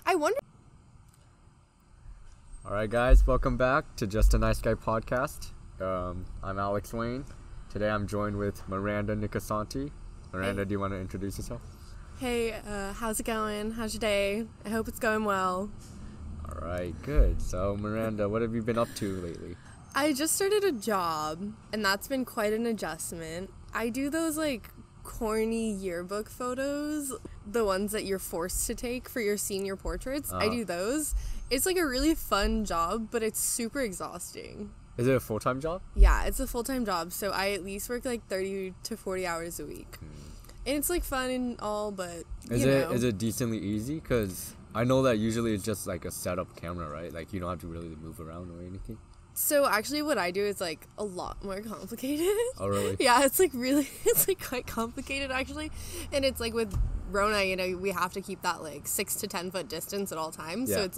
I wonder... Alright guys, welcome back to Just a Nice Guy podcast. I'm Alex Wayne. Today I'm joined with Miranda Nicusanti. Miranda, do you want to introduce yourself? Hey, how's it going? How's your day? I hope it's going well. Alright, good. So Miranda, what have you been up to lately? I just started a job, and that's been quite an adjustment. I do those, corny yearbook photos, the ones that you're forced to take for your senior portraits. I do those. It's, a really fun job, but it's super exhausting. Is it a full-time job? Yeah, it's a full-time job, so I at least work, 30 to 40 hours a week. And it's, fun and all, but, Is it decently easy? Because I know that usually it's just, a setup camera, right? You don't have to really move around or anything. So actually what I do is a lot more complicated. Oh really? Yeah, it's it's quite complicated actually. And it's with Rona, we have to keep that 6 to 10 foot distance at all times. Yeah. So it's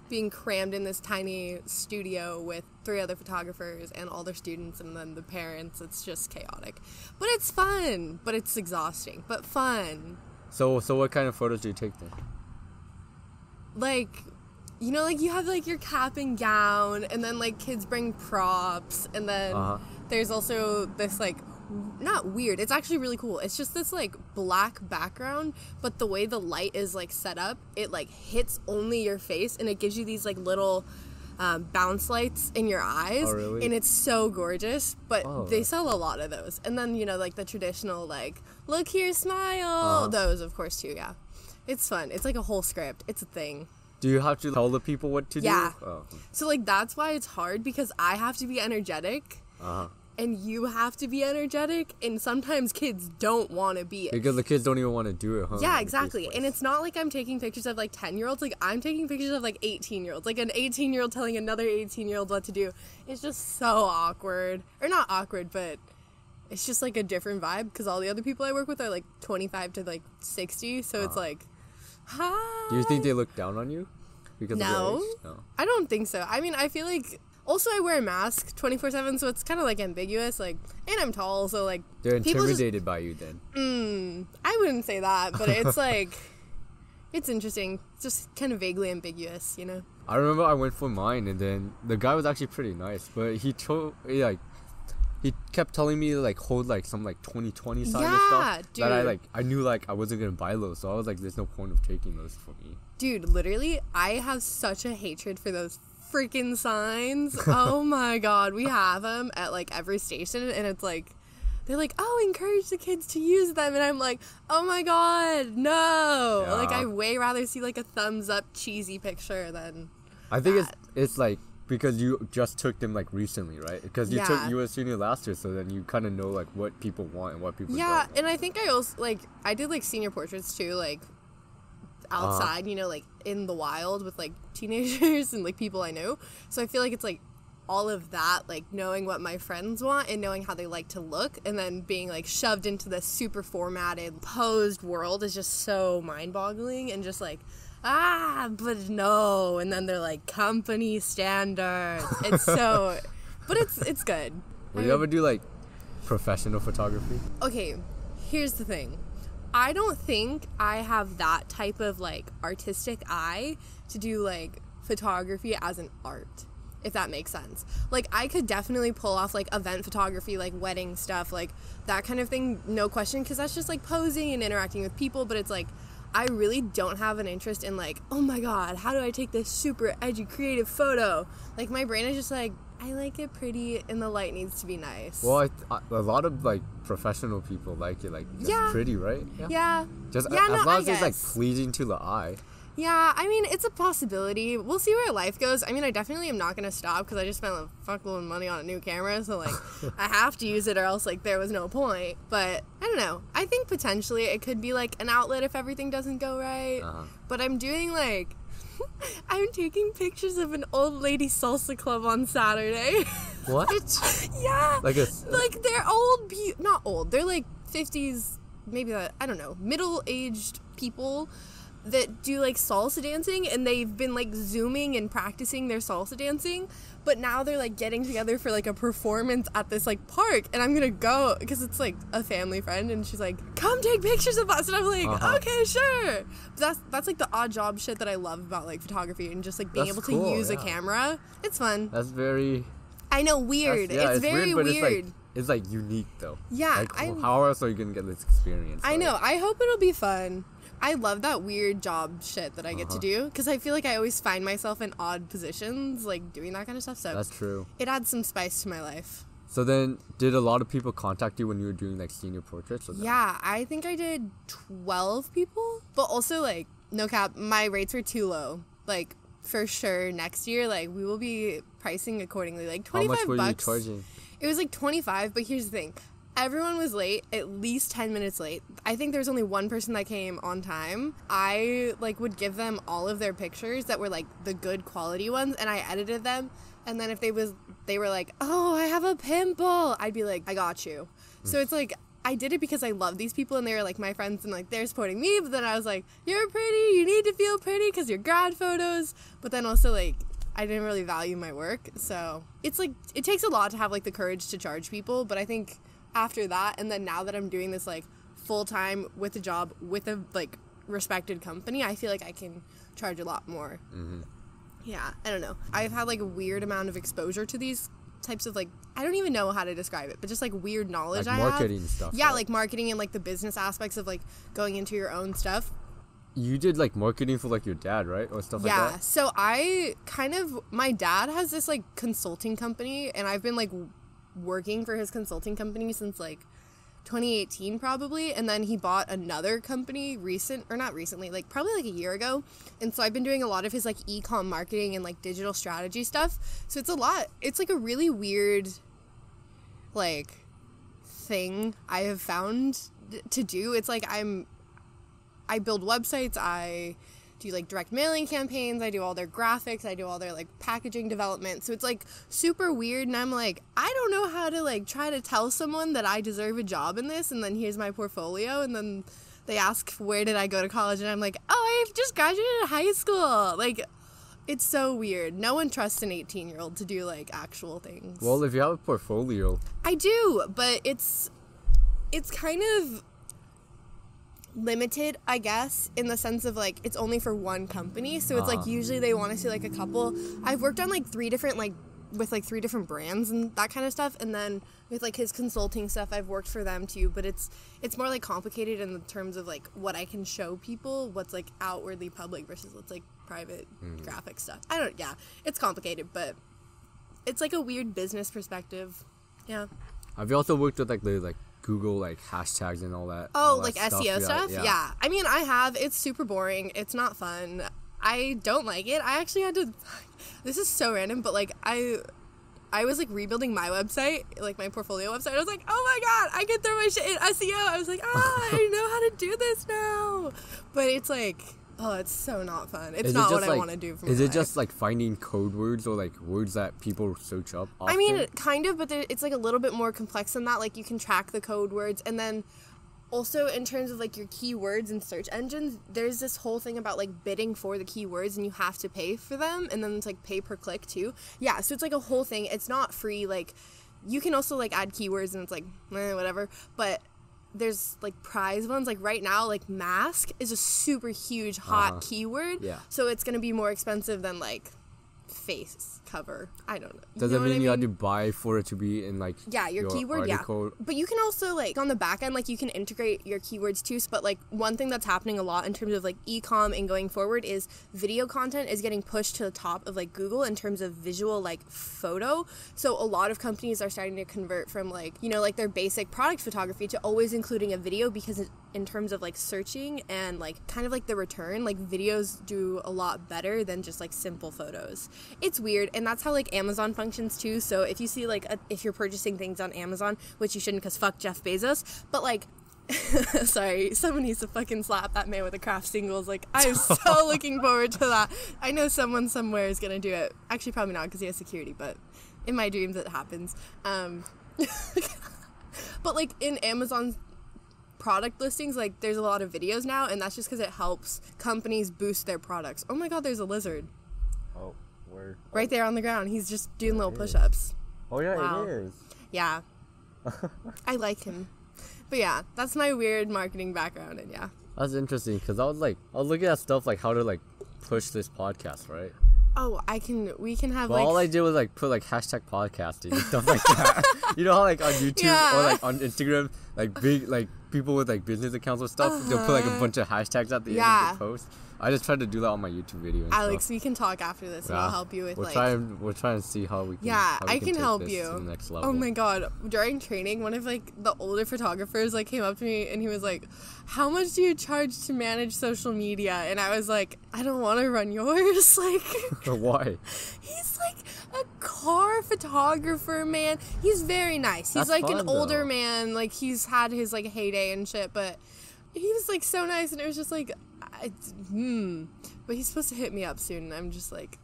being crammed in this tiny studio with 3 other photographers and all their students and then the parents. It's just chaotic. But it's fun, but it's exhausting, but fun. So what kind of photos do you take then? You have your cap and gown, and then kids bring props, and then there's also this not weird, it's actually really cool. It's just this black background, but the way the light is set up, it hits only your face, and it gives you these little bounce lights in your eyes. Oh, really? And it's so gorgeous. But they sell a lot of those, and then the traditional look here, smile, those of course too. Yeah, it's fun. It's a whole script. It's a thing. Do you have to tell the people what to do? Yeah. Oh. So, that's why it's hard, because I have to be energetic, and you have to be energetic, and sometimes kids don't want to be it. Because the kids don't even want to do it, huh? Yeah, exactly. And it's not I'm taking pictures of, 10-year-olds. I'm taking pictures of, 18-year-olds. An 18-year-old telling another 18-year-old what to do. It's just so awkward. Or not awkward, but it's just, a different vibe, because all the other people I work with are, 25 to, 60, so it's hi. Do you think they look down on you? Because no. Of your age? No. I don't think so. I mean, I feel also I wear a mask 24/7, so it's kind of ambiguous, and I'm tall, so they're intimidated by you then. I wouldn't say that, but it's it's interesting. It's just kind of vaguely ambiguous, I remember I went for mine, and then the guy was actually pretty nice, but he kept telling me to hold some 2020 sign and stuff. Dude. That I knew I wasn't gonna buy those, so I was there's no point of taking those for me. Dude, literally, I have such a hatred for those freaking signs. Oh my god, we have them at every station, and it's they're encourage the kids to use them, and I'm oh my god, no. Yeah. I way rather see a thumbs up cheesy picture than I think that. it's because you just took them recently, right? Because you took U.S. Senior last year, so then you kind of know what people want and what people don't want. And I think I also I did senior portraits too, outside, in the wild with teenagers and people I know. So I feel it's all of that, knowing what my friends want and knowing how they like to look, and then being shoved into this super formatted, posed world is just so mind-boggling, and just but no, and then they're company standards. It's so, but it's good. Will you ever do professional photography? Okay, here's the thing. I don't think I have that type of artistic eye to do photography as an art, if that makes sense. I could definitely pull off event photography, wedding stuff, that kind of thing, no question, because that's just posing and interacting with people. But it's I really don't have an interest in oh my god, how do I take this super edgy creative photo? My brain is just I like it pretty, and the light needs to be nice. Well, a lot of professional people like it just pretty, right? Yeah. Just as long as it's pleasing to the eye. Yeah, I mean, it's a possibility. We'll see where life goes. I mean, I definitely am not going to stop, because I just spent a fuckload of money on a new camera, so I have to use it, or else there was no point. But I don't know. I think potentially it could be an outlet if everything doesn't go right. But I'm doing I'm taking pictures of an old lady salsa club on Saturday. What? Yeah. They're old, not old. They're 50s, maybe I don't know, middle-aged people. that do like salsa dancing, and they've been like Zooming and practicing their salsa dancing, but now they're like getting together for like a performance at this like park, and I'm gonna go because it's like a family friend, and she's like, come take pictures of us, and I'm like, okay, sure. But that's like the odd job shit that I love about like photography, and just like being able to use a camera. It's fun. That's very, I know, weird. It's very weird. It's like unique though. Yeah. Like, how else are you gonna get this experience? I know. I hope it'll be fun. I love that weird job shit that I get to do, because I feel like I always find myself in odd positions, like doing that kind of stuff. So that's true. It adds some spice to my life. So then, did a lot of people contact you when you were doing like senior portraits? Yeah, I think I did 12 people, but also like no cap, my rates were too low. Like for sure, next year, like we will be pricing accordingly. Like $25. How much were you charging? It was like 25, but here's the thing. Everyone was late, at least 10 minutes late. I think there was only one person that came on time. I like would give them all of their pictures that were like the good quality ones, and I edited them. And then if they were like, oh, I have a pimple, I'd be like, I got you. So it's like, I did it because I love these people, and they were like my friends, and like they're supporting me. But then I was like, you're pretty, you need to feel pretty because you're grad photos. But then also like, I didn't really value my work. So it's like, it takes a lot to have like the courage to charge people. But I think after that, and then now that I'm doing this like full-time with a job with a like respected company, I feel like I can charge a lot more. Yeah, I don't know. I've had like a weird amount of exposure to these types of like, I don't even know how to describe it, but just like weird knowledge like I have. Marketing stuff. Yeah, like marketing and like the business aspects of like going into your own stuff. You did like marketing for like your dad, right? Or stuff like that? Yeah, so my dad has this like consulting company, and I've been like working for his consulting company since like 2018 probably, and then he bought another company like probably like a year ago, and so I've been doing a lot of his like e-com marketing and like digital strategy stuff. So it's a lot. It's like a really weird like thing I have found to do. It's like I build websites, I do like direct mailing campaigns, I do all their graphics, I do all their like packaging development. So it's like super weird, and I'm like, I don't know how to like try to tell someone that I deserve a job in this, and then here's my portfolio, and then they ask where did I go to college, and I'm like, oh, I just graduated high school. Like, it's so weird. No one trusts an 18-year-old to do like actual things. Well, if you have a portfolio. I do, but it's kind of limited, I guess, in the sense of like it's only for one company, so it's like usually they want to see like a couple. I've worked on like three different brands and that kind of stuff, and then with like his consulting stuff I've worked for them too, but it's more like complicated in the terms of like what I can show people, what's like outwardly public versus what's like private graphic stuff. It's complicated, but it's like a weird business perspective. Yeah. Have you also worked with like the like Google like hashtags and all that? Oh, like SEO stuff? Yeah. I mean, I have. It's super boring. It's not fun. I don't like it. I actually had to, this is so random, but like I was like rebuilding my website, like my portfolio website. I was like, oh my god, I can throw my shit in SEO. I was like, I know how to do this now. But it's like, oh, it's so not fun. It's not what I want to do for my life. Is it just like finding code words or like words that people search up often? I mean, kind of, but it's like a little bit more complex than that. Like you can track the code words, and then also in terms of like your keywords and search engines, there's this whole thing about like bidding for the keywords, and you have to pay for them, and then it's like pay per click too. Yeah, so it's like a whole thing. It's not free. Like you can also like add keywords, and it's like whatever, but there's like prize ones. Like right now, like mask is a super huge hot keyword. Yeah. So it's gonna be more expensive than like face cover. I don't know. Does it mean you had to buy for it to be in like your keyword article? Yeah, but you can also like on the back end, like you can integrate your keywords too. But like one thing that's happening a lot in terms of like e-com and going forward is video content is getting pushed to the top of like Google in terms of visual like photo. So a lot of companies are starting to convert from like, you know, like their basic product photography to always including a video, because in terms of like searching and like kind of like the return, like videos do a lot better than just like simple photos. It's weird, and that's how like Amazon functions too. So if you see like if you're purchasing things on Amazon, which you shouldn't because fuck Jeff Bezos, but like sorry, someone needs to fucking slap that man with a craft singles. Like I'm so looking forward to that. I know someone somewhere is gonna do it. Actually probably not because he has security, but in my dreams it happens. But like in Amazon product listings, like, there's a lot of videos now, and that's just because it helps companies boost their products. Oh my god, there's a lizard. Oh, where? Right there on the ground. He's just doing little is. push-ups. Oh yeah, Wow. it is. Yeah. I like him. But yeah, that's my weird marketing background, and yeah. That's interesting, because I was looking at stuff like how to like push this podcast, right? Oh, we can have But like... all I did was like put like hashtag podcasting and stuff like that. You know how like on YouTube or like on Instagram, like big like people with like business accounts or stuff, they'll put like a bunch of hashtags at the end of the post. I just tried to do that on my YouTube video. And Alex, stuff. we can talk after this, and I'll help you with we'll try and see how we can. Yeah, how we I can can take help this you. to the next level. Oh my god! During training, one of like the older photographers like came up to me and he was like, "How much do you charge to manage social media?" And I was like, "I don't want to run yours." Like, why? He's like a car photographer, man. He's very nice. He's That's like fun, an older though. man. Like he's had his like heyday and shit, but he was like so nice, and it was just like, But he's supposed to hit me up soon, and I'm just like,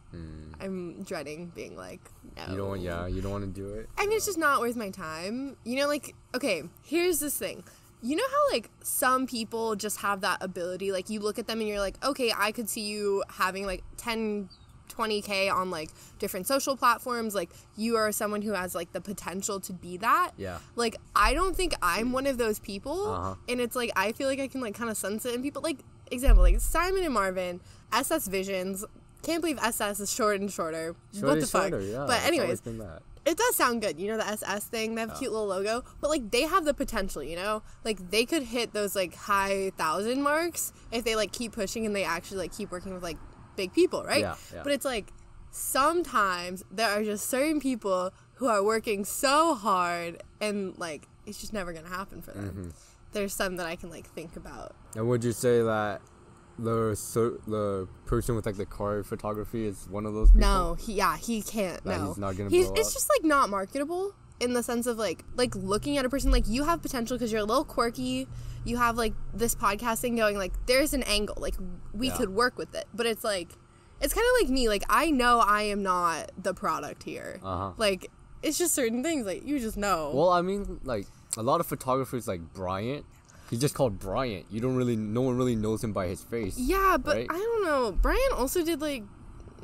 I'm dreading being like, no. You don't want to do it? I mean, it's just not worth my time. You know, like, okay, here's this thing. You know how, like, some people just have that ability? Like, you look at them and you're like, okay, I could see you having, like, 10, 20K on, like, different social platforms. Like, you are someone who has, like, the potential to be that. Yeah. Like, I don't think I'm one of those people. And it's, like, I feel like I can, like, kind of sense it in people. Like, example, like, Simon and Marvin, SS Visions. Can't believe SS is shorter and shorter. What the fuck? Yeah, but anyways, that. it does sound good. You know, the SS thing, they have a cute little logo. But, like, they have the potential, you know? Like, they could hit those, like, high 1,000 marks if they, like, keep pushing and they actually, like, keep working with, like, big people, right? Yeah. But it's, like, sometimes there are just certain people who are working so hard and, like, it's just never going to happen for them. There's some that I can, like, think about. And would you say that the person with like the car photography is one of those people? No, he can't. That No, he's not gonna blow up? It's just like not marketable in the sense of like looking at a person, like you have potential because you're a little quirky. You have like this podcast thing going. Like there's an angle. Like we could work with it, but it's like it's kind of like me. Like I know I am not the product here. Like it's just certain things. Like you just know. Well, I mean, like a lot of photographers, like Bryant. He's just called Bryant. No one really knows him by his face. Yeah, but right? I don't know. Brian also did like,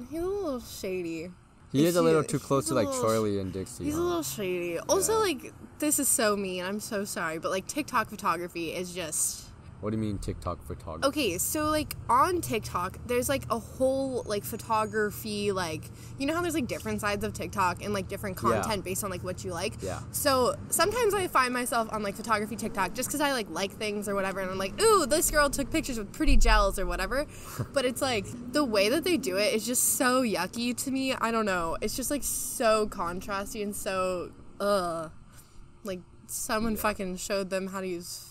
he's a little shady. He is a little too close to like Charlie and Dixie. He's a little shady. Also, like, this is so mean. I'm so sorry. But like TikTok photography is just... What do you mean TikTok photography? Okay, so like on TikTok, there's like a whole like photography, like, you know how there's like different sides of TikTok and like different content based on like what you like? Yeah. So sometimes I find myself on like photography TikTok just because I like things or whatever, and I'm like, ooh, this girl took pictures with pretty gels or whatever. But it's like the way that they do it is just so yucky to me. I don't know. It's just like so contrasty and so like someone fucking showed them how to use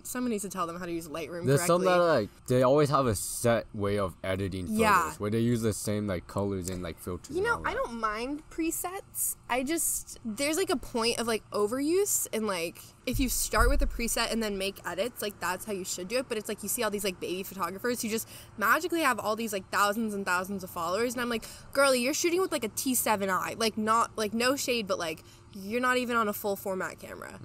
someone needs to tell them how to use Lightroom There's correctly. some that like they always have a set way of editing photos where they use the same like colors and like filters. You know, I don't mind presets. There's like a point of like overuse, and like if you start with a preset and then make edits, like that's how you should do it. But it's like you see all these like baby photographers who just magically have all these like thousands and thousands of followers, and I'm like, girlie, you're shooting with like a T7i, like not like no shade, but like you're not even on a full format camera.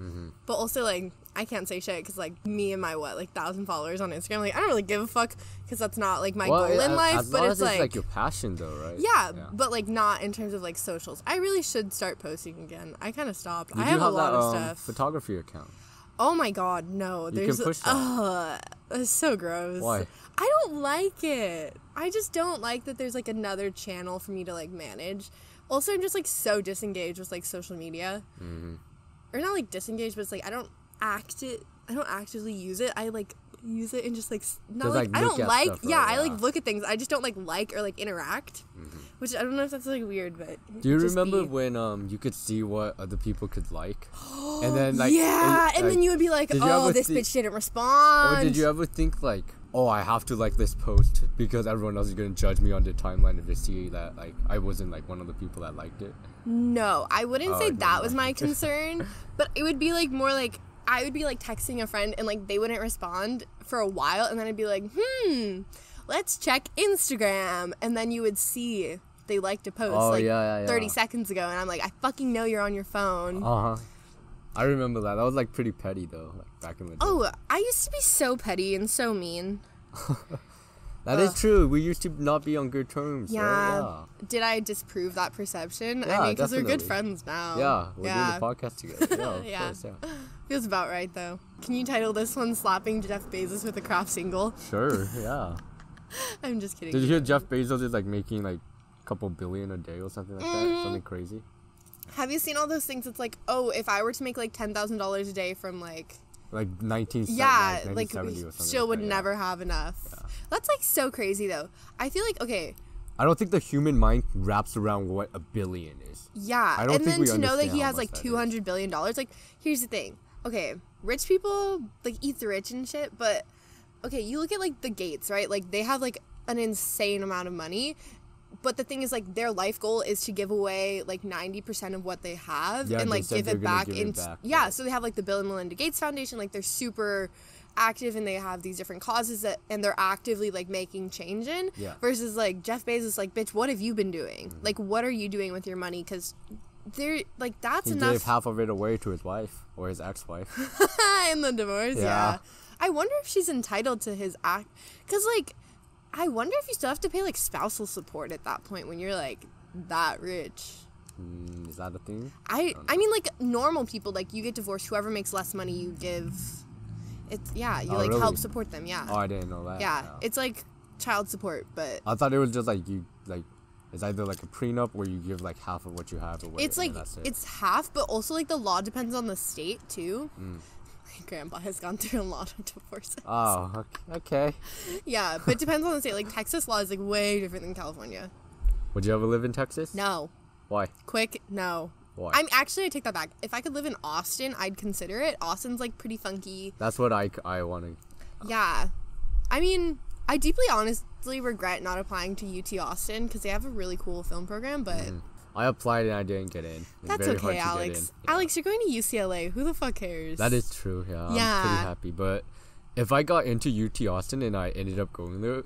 But also like I can't say shit because like me and my 1,000 followers on Instagram, like I don't really give a fuck because that's not like my goal in life. As but long it's as like your passion though, right? Yeah, but like not in terms of like socials. I really should start posting again. I kind of stopped. You I have a lot that, of stuff. Photography account. Oh my god, no. You can push that. It's so gross. Why? I don't like it. I just don't like that there's like another channel for me to like manage. Also, I'm just like so disengaged with like social media. Or not like disengaged, but it's like I don't actively use it. I like use it and just like not just, like I don't like stuff, right? I like look at things. I just don't like or like interact. Which I don't know if that's like weird, but do you remember when you could see what other people could like? And then like and then you would be like, oh, this bitch didn't respond. Or did you ever think like, oh, I have to like this post because everyone else is gonna judge me on the timeline if they see that like I wasn't like one of the people that liked it? No, I wouldn't say that was my concern, but it would be like more like I would be like texting a friend and like they wouldn't respond for a while, and then I'd be like, let's check Instagram, and then you would see they liked a post 30 seconds ago, and I'm like, I fucking know you're on your phone. I remember that. That was like pretty petty though, like back in the day. Oh, I used to be so petty and so mean. That is true. We used to not be on good terms. Yeah. Right? Yeah. Did I disprove that perception? Yeah, I mean, because we're good definitely. friends now. Yeah, we're doing the podcast together. Yeah, of Yeah. course, yeah. Feels about right, though. Can you title this one Slapping Jeff Bezos with a Craft Single? Sure, yeah. I'm just kidding. Did you hear Jeff Bezos is like making like a couple billion a day or something like that? Something crazy? Have you seen all those things? It's like, oh, if I were to make like $10,000 a day from like 1970 like or something. still would like that, never have enough. Yeah. That's like so crazy though. I feel like, okay, I don't think the human mind wraps around what a billion is. yeah, I don't and think then we to know that understand he how has much like that $200 billion, like here's the thing. Okay, rich people like eat the rich and shit, but okay, you look at like the Gates, right? Like they have like an insane amount of money. But the thing is, like, their life goal is to give away, like, 90% of what they have and, like, give it back. Yeah, so they have, like, the Bill and Melinda Gates Foundation. Like, they're super active and they have these different causes that, and they're actively, like, making change in. Yeah. Versus, like, Jeff Bezos, like, bitch, what have you been doing? Mm-hmm. Like, what are you doing with your money? Because they're, like, that's He enough. gave half of it away to his wife or his ex-wife. In the divorce, Yeah. I wonder if she's entitled to his act. Because, like, I wonder if you still have to pay, like, spousal support at that point when you're, like, that rich. Is that a thing? I mean, like, normal people, like, you get divorced, whoever makes less money, you give, it's, yeah, you, like, really? help support them, yeah. Oh, I didn't know that. Yeah, it's, like, child support, but I thought it was just, like, you, like, it's either, like, a prenup where you give, like, half of what you have away. it's, like, and that's it. it's half, but also, like, the law depends on the state, too. My grandpa has gone through a lot of divorces. Oh, okay. Yeah, but it depends on the state. Like, Texas law is, like, way different than California. Would you ever live in Texas? No. Why? Quick, no. Why? I take that back. If I could live in Austin, I'd consider it. Austin's, like, pretty funky. That's what I want to... Yeah. I mean, I deeply honestly regret not applying to UT Austin because they have a really cool film program, but... I applied and I didn't get in. It's That's very okay, hard to Alex. get in. Yeah. Alex, you're going to UCLA. Who the fuck cares? That is true, yeah. Yeah. I'm pretty happy. But if I got into UT Austin and I ended up going there,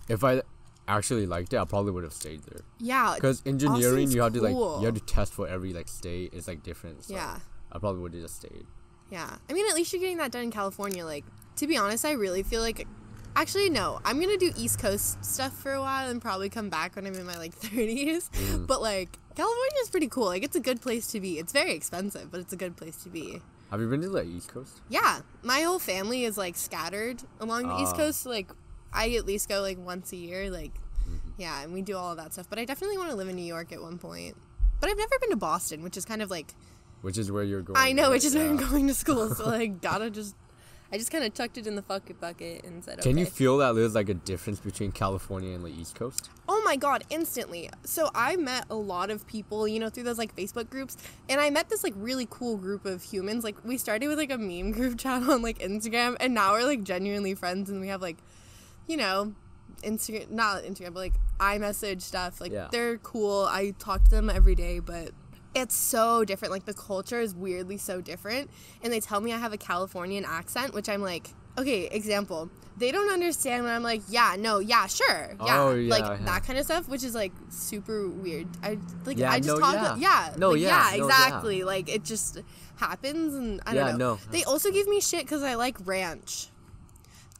if I actually liked it, I probably would have stayed there. Yeah. Because engineering, Austin's you have to, like, cool. you have to test for every, like, state. It's, like, different. So Yeah. I probably would have just stayed. Yeah. I mean, at least you're getting that done in California. Like, to be honest, I really feel like... Actually, no. I'm going to do East Coast stuff for a while and probably come back when I'm in my, like, 30s. But, like, California is pretty cool. Like, it's a good place to be. It's very expensive, but it's a good place to be. Have you been to the East Coast? Yeah. My whole family is, like, scattered along the East Coast. So, like, I at least go, like, once a year. Like, yeah, and we do all of that stuff. But I definitely want to live in New York at one point. But I've never been to Boston, which is kind of, like... Which is where you're going. I know, right? which is where I'm going to school. So, like, I just kind of tucked it in the bucket and said, okay. Can you feel that there's, like, a difference between California and the East Coast? Oh my god, instantly. So I met a lot of people, you know, through those, like, Facebook groups, and I met this, like, really cool group of humans. Like, we started with, like, a meme group chat on, like, Instagram, and now we're, like, genuinely friends, and we have, like, you know, not Instagram, but, like, iMessage stuff. Like, they're cool. I talk to them every day, but... It's so different. Like, the culture is weirdly so different. And they tell me I have a Californian accent, which I'm like, okay, example. They don't understand when I'm like, yeah, no, yeah, sure. Yeah. Oh, yeah, like, that kind of stuff, which is, like, super weird. I just talk... exactly. Like, it just happens, and I don't know. No. They also give me shit because I like ranch.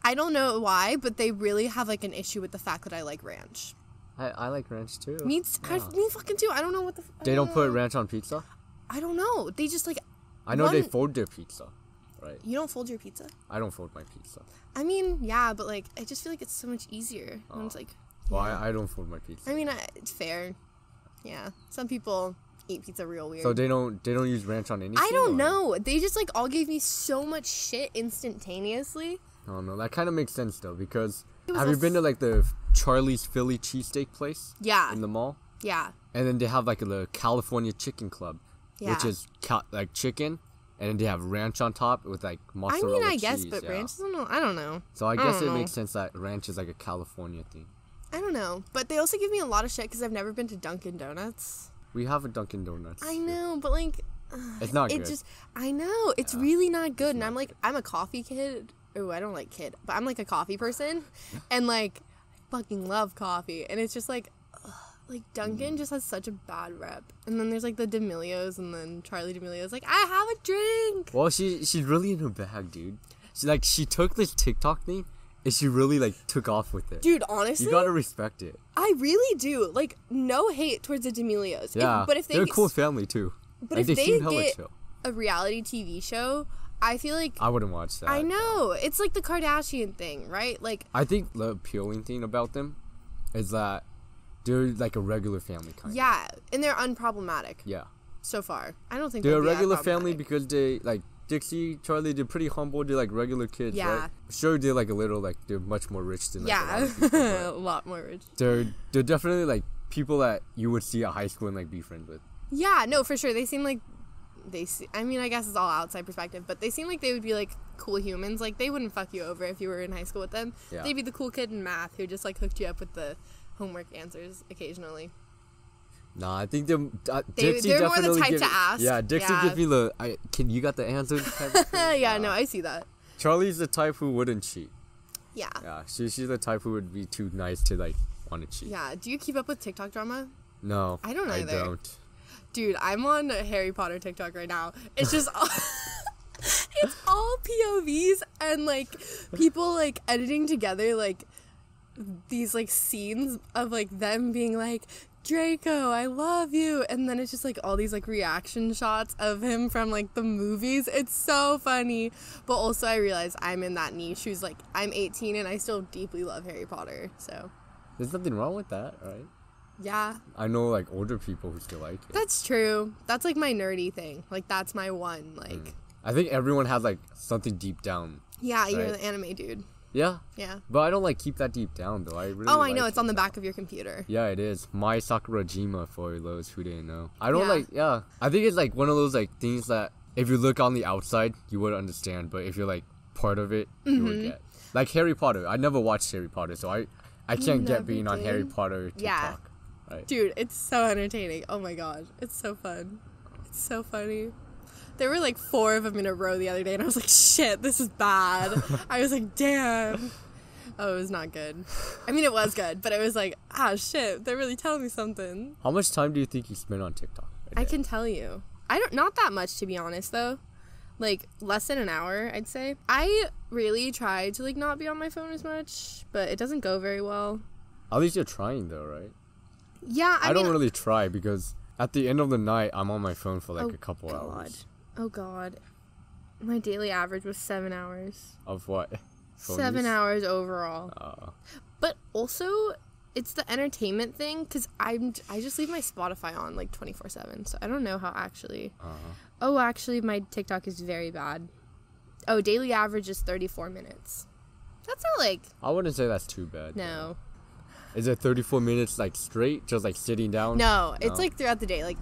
I don't know why, but they really have, like, an issue with the fact that I like ranch. I like ranch too. Me fucking too. I don't know what the... They don't put ranch on pizza? I don't know. They just, like... I know they fold their pizza, right? You don't fold your pizza? I don't fold my pizza. I mean, yeah, but, like, I just feel like it's so much easier. And it's like... Well, I don't fold my pizza. I mean, it's fair. Yeah. Some people eat pizza real weird. So they don't use ranch on anything? I don't know. They just, like, all gave me so much shit instantaneously. Oh, no. That kind of makes sense, though, because... Have you been to, like, the Charlie's Philly cheesesteak place? Yeah. In the mall? Yeah. And then they have, like, the California Chicken Club, which is, like, chicken, and then they have ranch on top with, like, mozzarella cheese. I guess, but ranch, I don't know. So I guess it makes sense that ranch is, like, a California thing. I don't know. But they also give me a lot of shit because I've never been to Dunkin' Donuts. We have a Dunkin' Donuts. I know, but, like... it's not good. I know. It's really not good. And I'm, like, I'm a coffee kid. Oh, I don't like kid, but I'm, like, a coffee person, and, like, I fucking love coffee, and it's just, like, like, Duncan just has such a bad rep. And then there's, like, the D'Amelios, and then Charlie D'Amelio's like, I have a drink! Well, she's really in her bag, dude. She took this TikTok thing, and she really, like, took off with it. Dude, honestly... You gotta respect it. I really do. Like, no hate towards the D'Amelios. Yeah, but if they're a cool family, too. But like, if they seem hella get chill. a reality TV show, I feel like... I wouldn't watch that. I know. It's like the Kardashian thing, right? Like... I think the appealing thing about them is that they're like a regular family kind of. Yeah, and they're unproblematic. Yeah. So far. I don't think they're a regular family because they, like, Dixie, Charlie, they're pretty humble. They're like regular kids, right? Sure, they're like a little, like, they're much more rich than, like, a lot of people, a lot more rich. They're definitely, like, people that you would see at high school and, like, be friends with. Yeah, no, for sure. They seem like, I mean, I guess it's all outside perspective, but they seem like they would be, like, cool humans. Like, they wouldn't fuck you over if you were in high school with them. Yeah. They'd be the cool kid in math who just, like, hooked you up with the homework answers occasionally. Nah, I think they're more the type to ask. Yeah, Dixie gives me the, you got the answer? Yeah, no, I see that. Charlie's the type who wouldn't cheat. Yeah. Yeah, she's the type who would be too nice to, like, want to cheat. Yeah, do you keep up with TikTok drama? No, I don't either. I don't. Dude, I'm on Harry Potter TikTok right now. It's just all, it's all POVs and, like, people, like, editing together, like, these, like, scenes of, like, them being like, Draco, I love you. And then it's just, like, all these, like, reaction shots of him from, like, the movies. It's so funny. But also I realize I'm in that niche who's, like, I'm 18 and I still deeply love Harry Potter, so. There's nothing wrong with that, right? Yeah. I know, like, older people who still like it. That's true. That's, like, my nerdy thing. Like, that's my one, like... I think everyone has, like, something deep down. Yeah, right? You're the anime dude. Yeah? Yeah. But I don't, like, keep that deep down, though. I really I know. It's on the back of your computer. Yeah, it is. My Sakurajima, for those who didn't know. I don't, I think it's, like, one of those, like, things that if you look on the outside, you would understand. But if you're, like, part of it, you would get. Like, Harry Potter. I never watched Harry Potter, so I can't get being on Harry Potter TikTok. Yeah. Right. Dude, it's so entertaining. Oh my god. It's so fun. It's so funny. There were like 4 of them in a row the other day and I was like, shit, this is bad. I was like, damn. Oh, it was not good. I mean, it was good, but it was like, shit, they're really telling me something. How much time do you think you spend on TikTok? I can tell you. Not that much, to be honest, though. Like, less than an hour, I'd say. I really try to, like, not be on my phone as much, but it doesn't go very well. At least you're trying, though, right? Yeah, I don't really try because at the end of the night, I'm on my phone for like a couple hours. Oh, God. My daily average was 7 hours. Of what? 7 hours overall. But also, it's the entertainment thing because I just leave my Spotify on like 24/7. So I don't know how actually. Oh, actually, my TikTok is very bad. Oh, daily average is 34 minutes. That's not like... I wouldn't say that's too bad. No. Is it 34 minutes like straight, just like sitting down? No, it's like throughout the day. Like,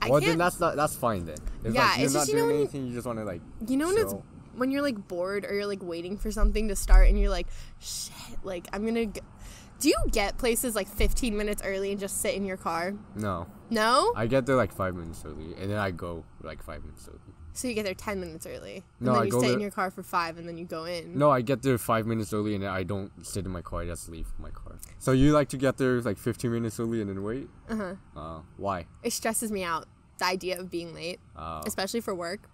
then that's fine then. If, yeah, like, you're it's not just doing anything, you just want to like. You know when you're like bored or you're like waiting for something to start and you're like, shit, like I'm gonna. Do you get places like 15 minutes early and just sit in your car? No. No? I get there like 5 minutes early and then I go like 5 minutes early. So you get there 10 minutes early. No, and then I you go sit there... in your car for 5 and then you go in. No, I get there 5 minutes early and I don't sit in my car. I just leave my car. So you like to get there like 15 minutes early and then wait? Why? It stresses me out, the idea of being late, especially for work.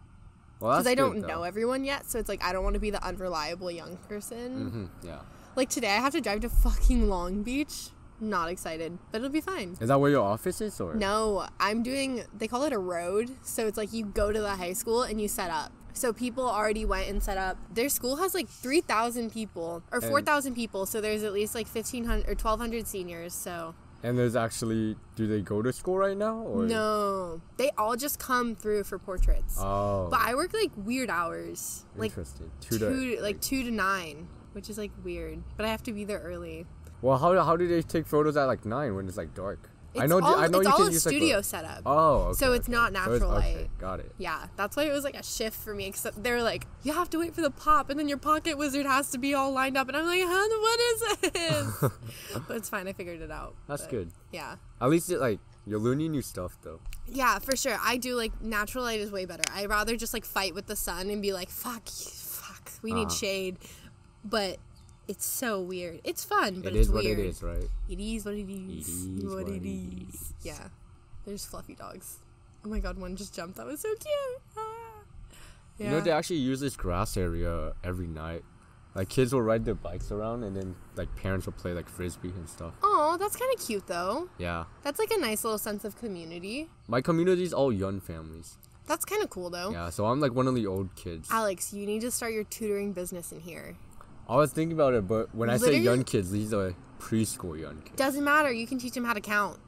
Well, that's because I don't know everyone yet, so it's like I don't want to be the unreliable young person. Yeah. Like today, I have to drive to fucking Long Beach. Not excited, but it'll be fine. Is that where your office is, or? No, I'm doing, they call it a road, so it's like you go to the high school and you set up. So people already went and set up. Their school has like 3,000 people, or 4,000 people, so there's at least like 1,500 or 1,200 seniors, so. And there's actually, do they go to school right now, or? No, they all just come through for portraits. Oh. But I work like weird hours. Interesting. Like 2 to 9, which is like weird, but I have to be there early. Well, how do they take photos at like 9 when it's like dark? I know it's you all can a use studio like setup. Oh, okay. So it's not natural light. Okay, got it. Yeah, that's why it was like a shift for me. Because they were like, you have to wait for the pop, and then your pocket wizard has to be all lined up. And I'm like, what is this? But it's fine. I figured it out. That's good. Yeah. At least you're learning new stuff though. Yeah, for sure. I do like natural light is way better. I'd rather just like fight with the sun and be like, fuck, we need shade. But It's so weird. It's fun, but it it's is weird. what it is, right? It is what it is. It is what it is. Yeah. There's fluffy dogs. Oh my god, one just jumped. That was so cute. Ah. Yeah. You know, they actually use this grass area every night. Like, kids will ride their bikes around, and then, like, parents will play, like, frisbee and stuff. Oh, that's kind of cute, though. Yeah. That's, like, a nice little sense of community. My community's all young families. That's kind of cool, though. Yeah, so I'm, like, one of the old kids. Alex, you need to start your tutoring business in here. I was thinking about it, but when I say young kids, these are preschool young kids. Doesn't matter. You can teach them how to count.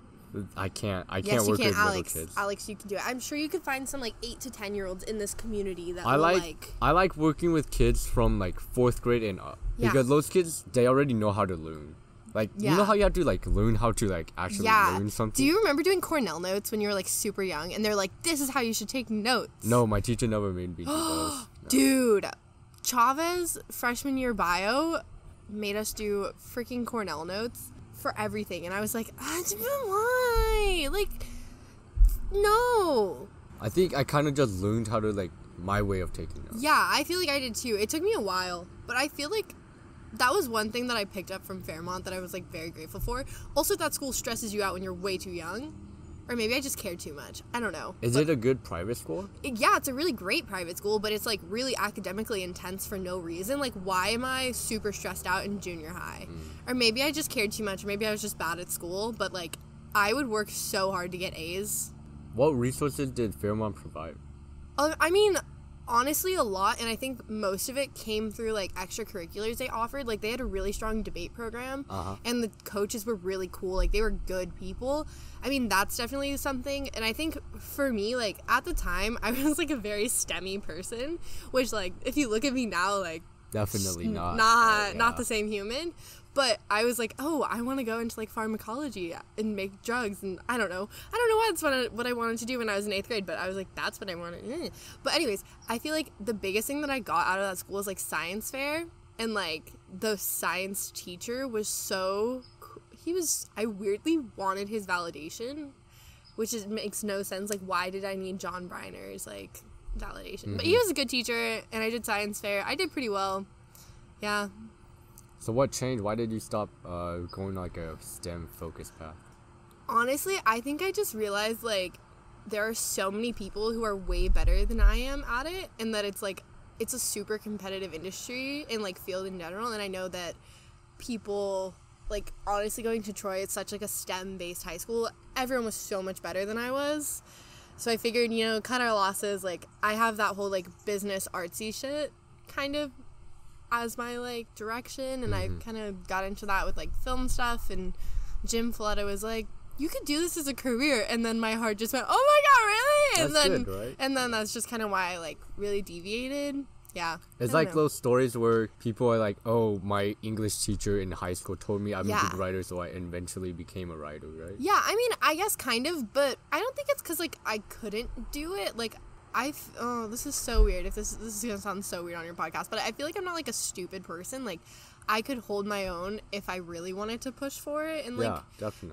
I can't work Alex. with little kids. Alex, you can do it. I'm sure you could find some, like, 8 to 10-year-olds in this community that I like working with kids from, like, 4th grade and up. Yeah. Because those kids, they already know how to learn. Like, you know how you have to, like, learn how to, like, actually learn something? Do you remember doing Cornell notes when you were, like, super young? And they're like, this is how you should take notes. No, my teacher never made me do those. No. Dude, Chavez, freshman year bio, made us do freaking Cornell notes for everything. And I was like, why? Like, no. I think I kind of just learned how to, like, my way of taking notes. Yeah, I feel like I did too. It took me a while, but I feel like that was one thing that I picked up from Fairmont that I was, like, very grateful for. Also, that school stresses you out when you're way too young. Or maybe I just cared too much. I don't know. Is it a good private school? Yeah, it's a really great private school, but it's, like, really academically intense for no reason. Like, why am I super stressed out in junior high? Or maybe I just cared too much. Or maybe I was just bad at school. But, like, I would work so hard to get A's. What resources did Fairmont provide? I mean, honestly, a lot, and I think most of it came through, like, extracurriculars they offered. Like, they had a really strong debate program, and the coaches were really cool. Like, they were good people. I mean, that's definitely something, and I think for me, like, at the time, I was, like, a very STEMmy person, which, like, if you look at me now, like, definitely not the same human. But I was like, oh, I want to go into, like, pharmacology and make drugs, and I don't know why that's what I wanted to do when I was in 8th grade, but I was like, that's what I wanted. But anyways, I feel like the biggest thing that I got out of that school was, like, science fair, and, like, the science teacher was so, I weirdly wanted his validation, which makes no sense. Like, why did I need John Briner's, like, validation? But he was a good teacher, and I did science fair. I did pretty well. Yeah. So what changed? Why did you stop going like a STEM focused path? Honestly, I think I just realized, like, there are so many people who are way better than I am at it, and that it's, like, it's a super competitive industry and, like, field in general, and I know that people, like, honestly, going to Troy, it's such, like, a STEM-based high school. Everyone was so much better than I was. So I figured, you know, cut our losses. Like, I have that whole, like, business artsy shit kind of as my, like, direction, and I kind of got into that with, like, film stuff, and Jim Fletta was like, you could do this as a career, and then my heart just went, oh my god, really? And that's then good, right? And then that's just kind of why I, like, really deviated. Yeah. It's like those stories where people are like, oh, my English teacher in high school told me I'm a good writer, so I eventually became a writer, right? Yeah, I mean, I guess kind of, but I don't think it's because, like, I couldn't do it. Like, this is so weird. If this is gonna sound so weird on your podcast, but I feel like I'm not, like, a stupid person. Like, I could hold my own if I really wanted to push for it and, like,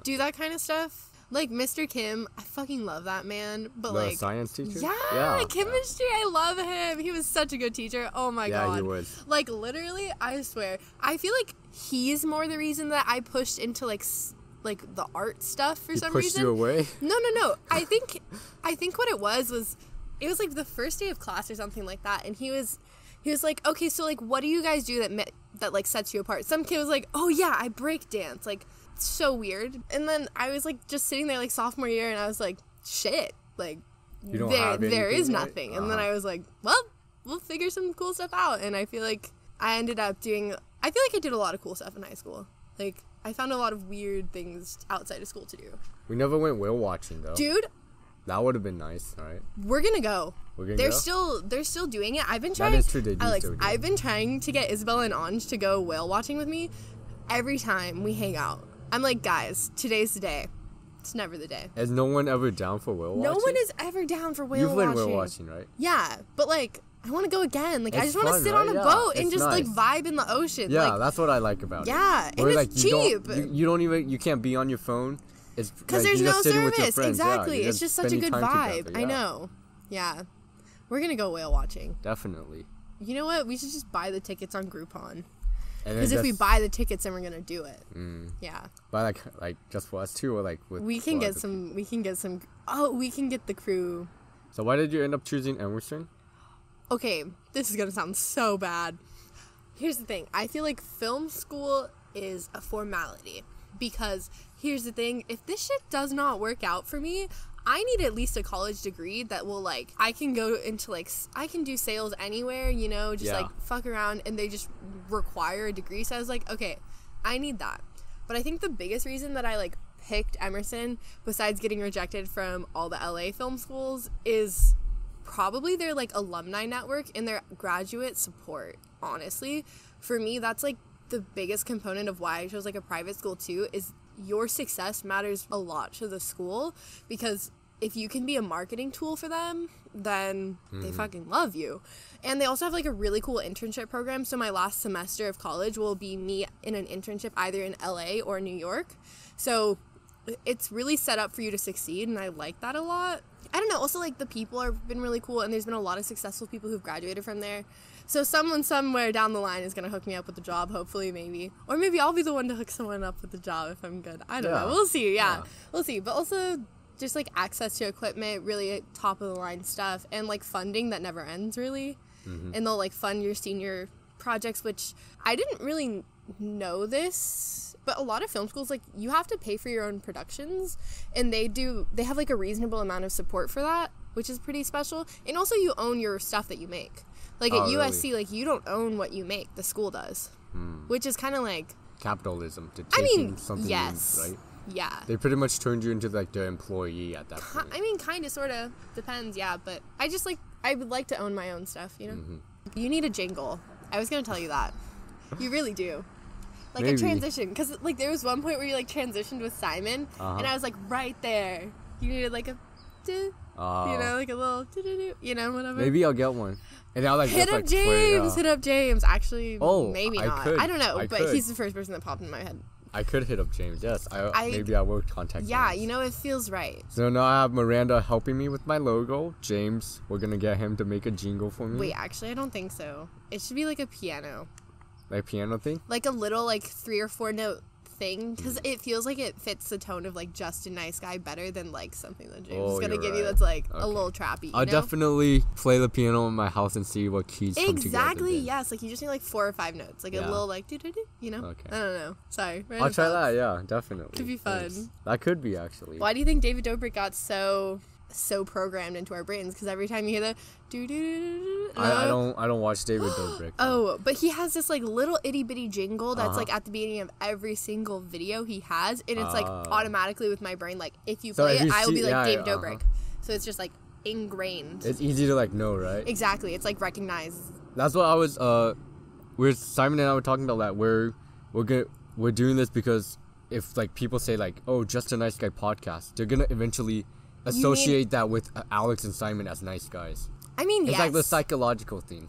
do that kind of stuff. Like, Mr. Kim, I fucking love that man. But, the like, science teacher? Yeah, chemistry, I love him. He was such a good teacher. Oh my god. Yeah, he was. Like, literally, I swear, I feel like he's more the reason that I pushed into, like the art stuff for some reason. He pushed you away? No. I think what it was like the first day of class or something like that, and he was like, okay, so, like, what do you guys do that like sets you apart? Some kid was like, oh yeah, I break dance. Like, so weird. And then I was, like, just sitting there, like, sophomore year, and I was like, shit, like, there is nothing. Right? And then I was like, well, we'll figure some cool stuff out. And I feel like I did a lot of cool stuff in high school. Like, I found a lot of weird things outside of school to do. We never went whale watching, though. Dude, that would have been nice, all right? We're gonna go. They're still doing it. I've been trying. That is true. Alex, I've been trying to get Isabel and Anj to go whale watching with me. Every time we hang out, I'm like, guys, today's the day. It's never the day. Is no one ever down for whale watching? No one is ever down for whale watching. You've been whale watching, right? Yeah, but, like, I want to go again. Like, I just want to sit on a boat and just nice. Like, vibe in the ocean. Yeah, like, that's what I like about it. Yeah, and it's like, cheap. You can't be on your phone. It's because like, there's no service. Exactly. Yeah, it's just such a good vibe. Yeah. I know. Yeah. We're going to go whale watching. Definitely. You know what? We should just buy the tickets on Groupon. Because if we buy the tickets, then we're gonna do it. Yeah. But like just for us two, or like with we can get some. People? We can get some. Oh, we can get the crew. So why did you end up choosing Emerson? Okay, this is gonna sound so bad. Here's the thing. I feel like film school is a formality. Because here's the thing, if this shit does not work out for me, I need at least a college degree that will, like, I can go into, like, I can do sales anywhere, you know, just, like, fuck around, and they just require a degree. So I was like, okay, I need that. But I think the biggest reason that I, like, picked Emerson, besides getting rejected from all the LA film schools, is probably their, like, alumni network and their graduate support, honestly. For me, that's, like, the biggest component of why I chose like a private school too, is your success matters a lot to the school, because if you can be a marketing tool for them, then they fucking love you. And they also have like a really cool internship program. So my last semester of college will be me in an internship either in LA or New York. So it's really set up for you to succeed, and I like that a lot. I don't know, also like the people have been really cool, and there's been a lot of successful people who've graduated from there. So someone somewhere down the line is going to hook me up with a job, hopefully, maybe. Or maybe I'll be the one to hook someone up with a job if I'm good. I don't know. We'll see, We'll see. But also just, like, access to equipment, really top-of-the-line stuff, and, like, funding that never ends, really. And they'll, like, fund your senior projects, which I didn't really know this, but a lot of film schools, like, you have to pay for your own productions, and they have, like, a reasonable amount of support for that, which is pretty special. And also you own your stuff that you make. Like, at USC, really? Like, you don't own what you make. The school does. Which is kind of like... capitalism. To take something yes. In, right? Yeah. They pretty much turned you into, like, their employee at that point. I mean, kind of, sort of. Depends, yeah. But I just, like... I would like to own my own stuff, you know? You need a jingle. I was going to tell you that. You really do. Like, maybe. A transition. Because, like, there was one point where you, like, transitioned with Simon. And I was, like, right there. You needed, like, a... you know, like a little... You know, whatever. Maybe I'll get one. And I'll, like, hit up James. Hit up James. Actually, maybe not. I don't know, but he's the first person that popped in my head. I could hit up James. Yes, maybe I will contact. Yeah, James. You know, it feels right. So now I have Miranda helping me with my logo. James, we're gonna get him to make a jingle for me. Wait, actually, I don't think so. It should be like a piano. Like piano thing? Like a little, like 3 or 4 note thing, because it feels like it fits the tone of like Just a Nice Guy better than like something that James is gonna give you that's like a little trappy. I'll definitely play the piano in my house and see what keys come together. Exactly, yes. Like you just need like 4 or 5 notes, like a little like do, you know. Okay. I don't know. Sorry. I'll try that. Yeah, definitely. Could be fun. Thanks. That could be actually. Why do you think David Dobrik got so programmed into our brains? Because every time you hear the I don't watch David Dobrik. Oh, but he has this like little itty bitty jingle that's like at the beginning of every single video he has, and it's like automatically with my brain, like if you play it, I will be like David Dobrik. So it's just like ingrained. It's easy to like know, right? Exactly. It's like recognized. That's what I was Simon and I were talking about that. We're doing this because if like people say like, oh, Just a Nice Guy podcast, they're gonna eventually associate that with Alex and Simon as nice guys. I mean, it's like the psychological thing.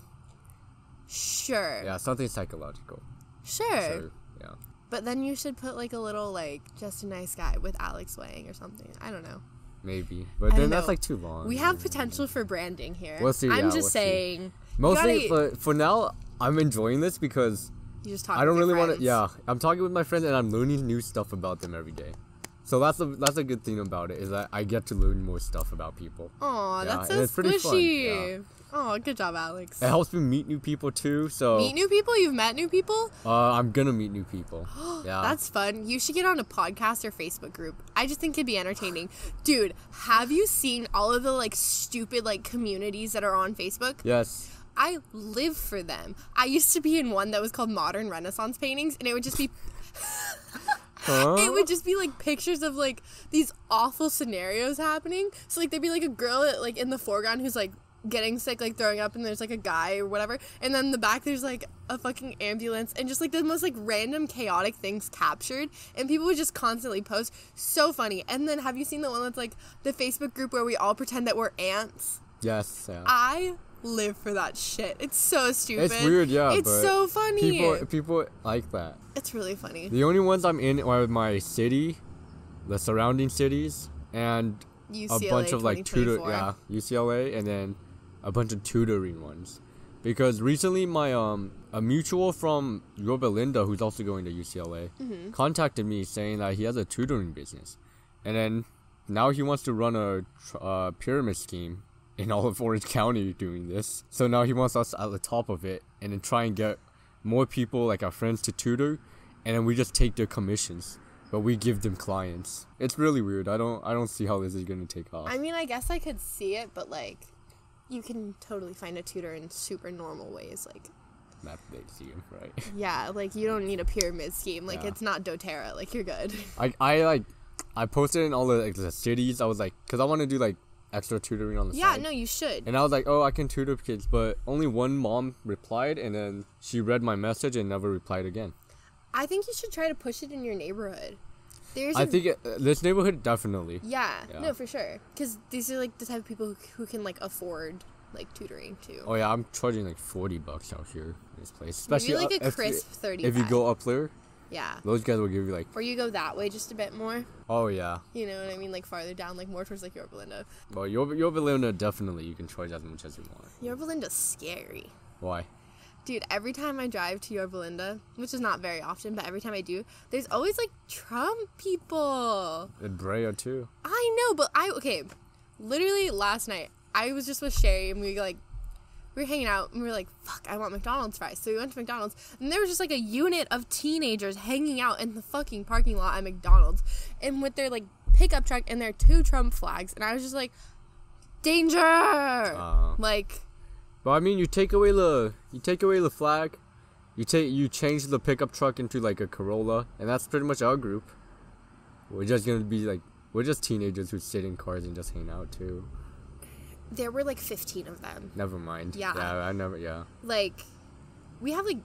Sure. Yeah, something psychological. Sure. So, yeah. But then you should put like a little like Just a Nice Guy with Alex Wang or something. I don't know. Maybe, but then that's like too long. We have potential for branding here. We'll see. I'm just saying. Mostly for now, I'm enjoying this because you just talk. I don't with really want to. Yeah, I'm talking with my friends and I'm learning new stuff about them every day. So that's a good thing about it, is that I get to learn more stuff about people. Aw, that's so squishy. Oh, good job, Alex. It helps me meet new people too. So meet new people? You've met new people? I'm gonna meet new people. Yeah, that's fun. You should get on a podcast or Facebook group. I just think it'd be entertaining. Dude, have you seen all of the like stupid like communities that are on Facebook? Yes. I live for them. I used to be in one that was called Modern Renaissance Paintings, and it would just be it would just be like pictures of like these awful scenarios happening. So like there'd be like a girl like in the foreground who's like getting sick, like throwing up, and there's like a guy or whatever, and then in the back there's like a fucking ambulance, and just like the most like random chaotic things captured, and people would just constantly post. So funny. And then have you seen the one that's like the Facebook group where we all pretend that we're ants? Yes. Yeah. I live for that shit. It's so stupid. It's weird, yeah. It's but so funny. People like that. It's really funny. The only ones I'm in are my city, the surrounding cities, and UCLA, a bunch of like UCLA, and then a bunch of tutoring ones. Because recently my a mutual from Yorba Linda, who's also going to UCLA, contacted me saying that he has a tutoring business. And then now he wants to run a pyramid scheme in all of Orange County doing this. So now he wants us at the top of it and then try and get more people like our friends to tutor, and then we just take their commissions, but we give them clients. It's really weird. I don't see how this is going to take off. I mean, I guess I could see it, but like you can totally find a tutor in super normal ways, like that big scheme, right? Yeah, like you don't need a pyramid scheme. Like it's not doTERRA. Like you're good. I posted in all the cities. I was like, because I want to do like extra tutoring on the side. Yeah, no, you should. And I was like, oh, I can tutor kids, but only one mom replied, and then she read my message and never replied again. I think you should try to push it in your neighborhood. This neighborhood definitely. Yeah, no, for sure. Because these are like the type of people who can like afford like tutoring too. Oh yeah, I'm charging like $40 out here in this place. Especially maybe like a crisp 30. If you go up there. Yeah. Those guys will give you like... Or you go that way just a bit more. Oh, yeah. You know what I mean? Like farther down, like more towards like Yorba Linda. Well, Yorba Linda, definitely you can charge as much as you want. Yorba Linda's scary. Why? Dude, every time I drive to Yorba Linda, which is not very often, but every time I do, there's always like Trump people. And Brea too. I know, but literally last night, I was just with Sherry and we were hanging out and we were like, fuck, I want McDonald's fries. So we went to McDonald's and there was just like a unit of teenagers hanging out in the fucking parking lot at McDonald's and with their like pickup truck and their 2 Trump flags. And I was just like, danger! Well, I mean, you take away the flag, you change the pickup truck into like a Corolla, and that's pretty much our group. We're just gonna be like, we're just teenagers who sit in cars and just hang out too. There were like 15 of them. Never mind. Yeah. Yeah. Like, we have like,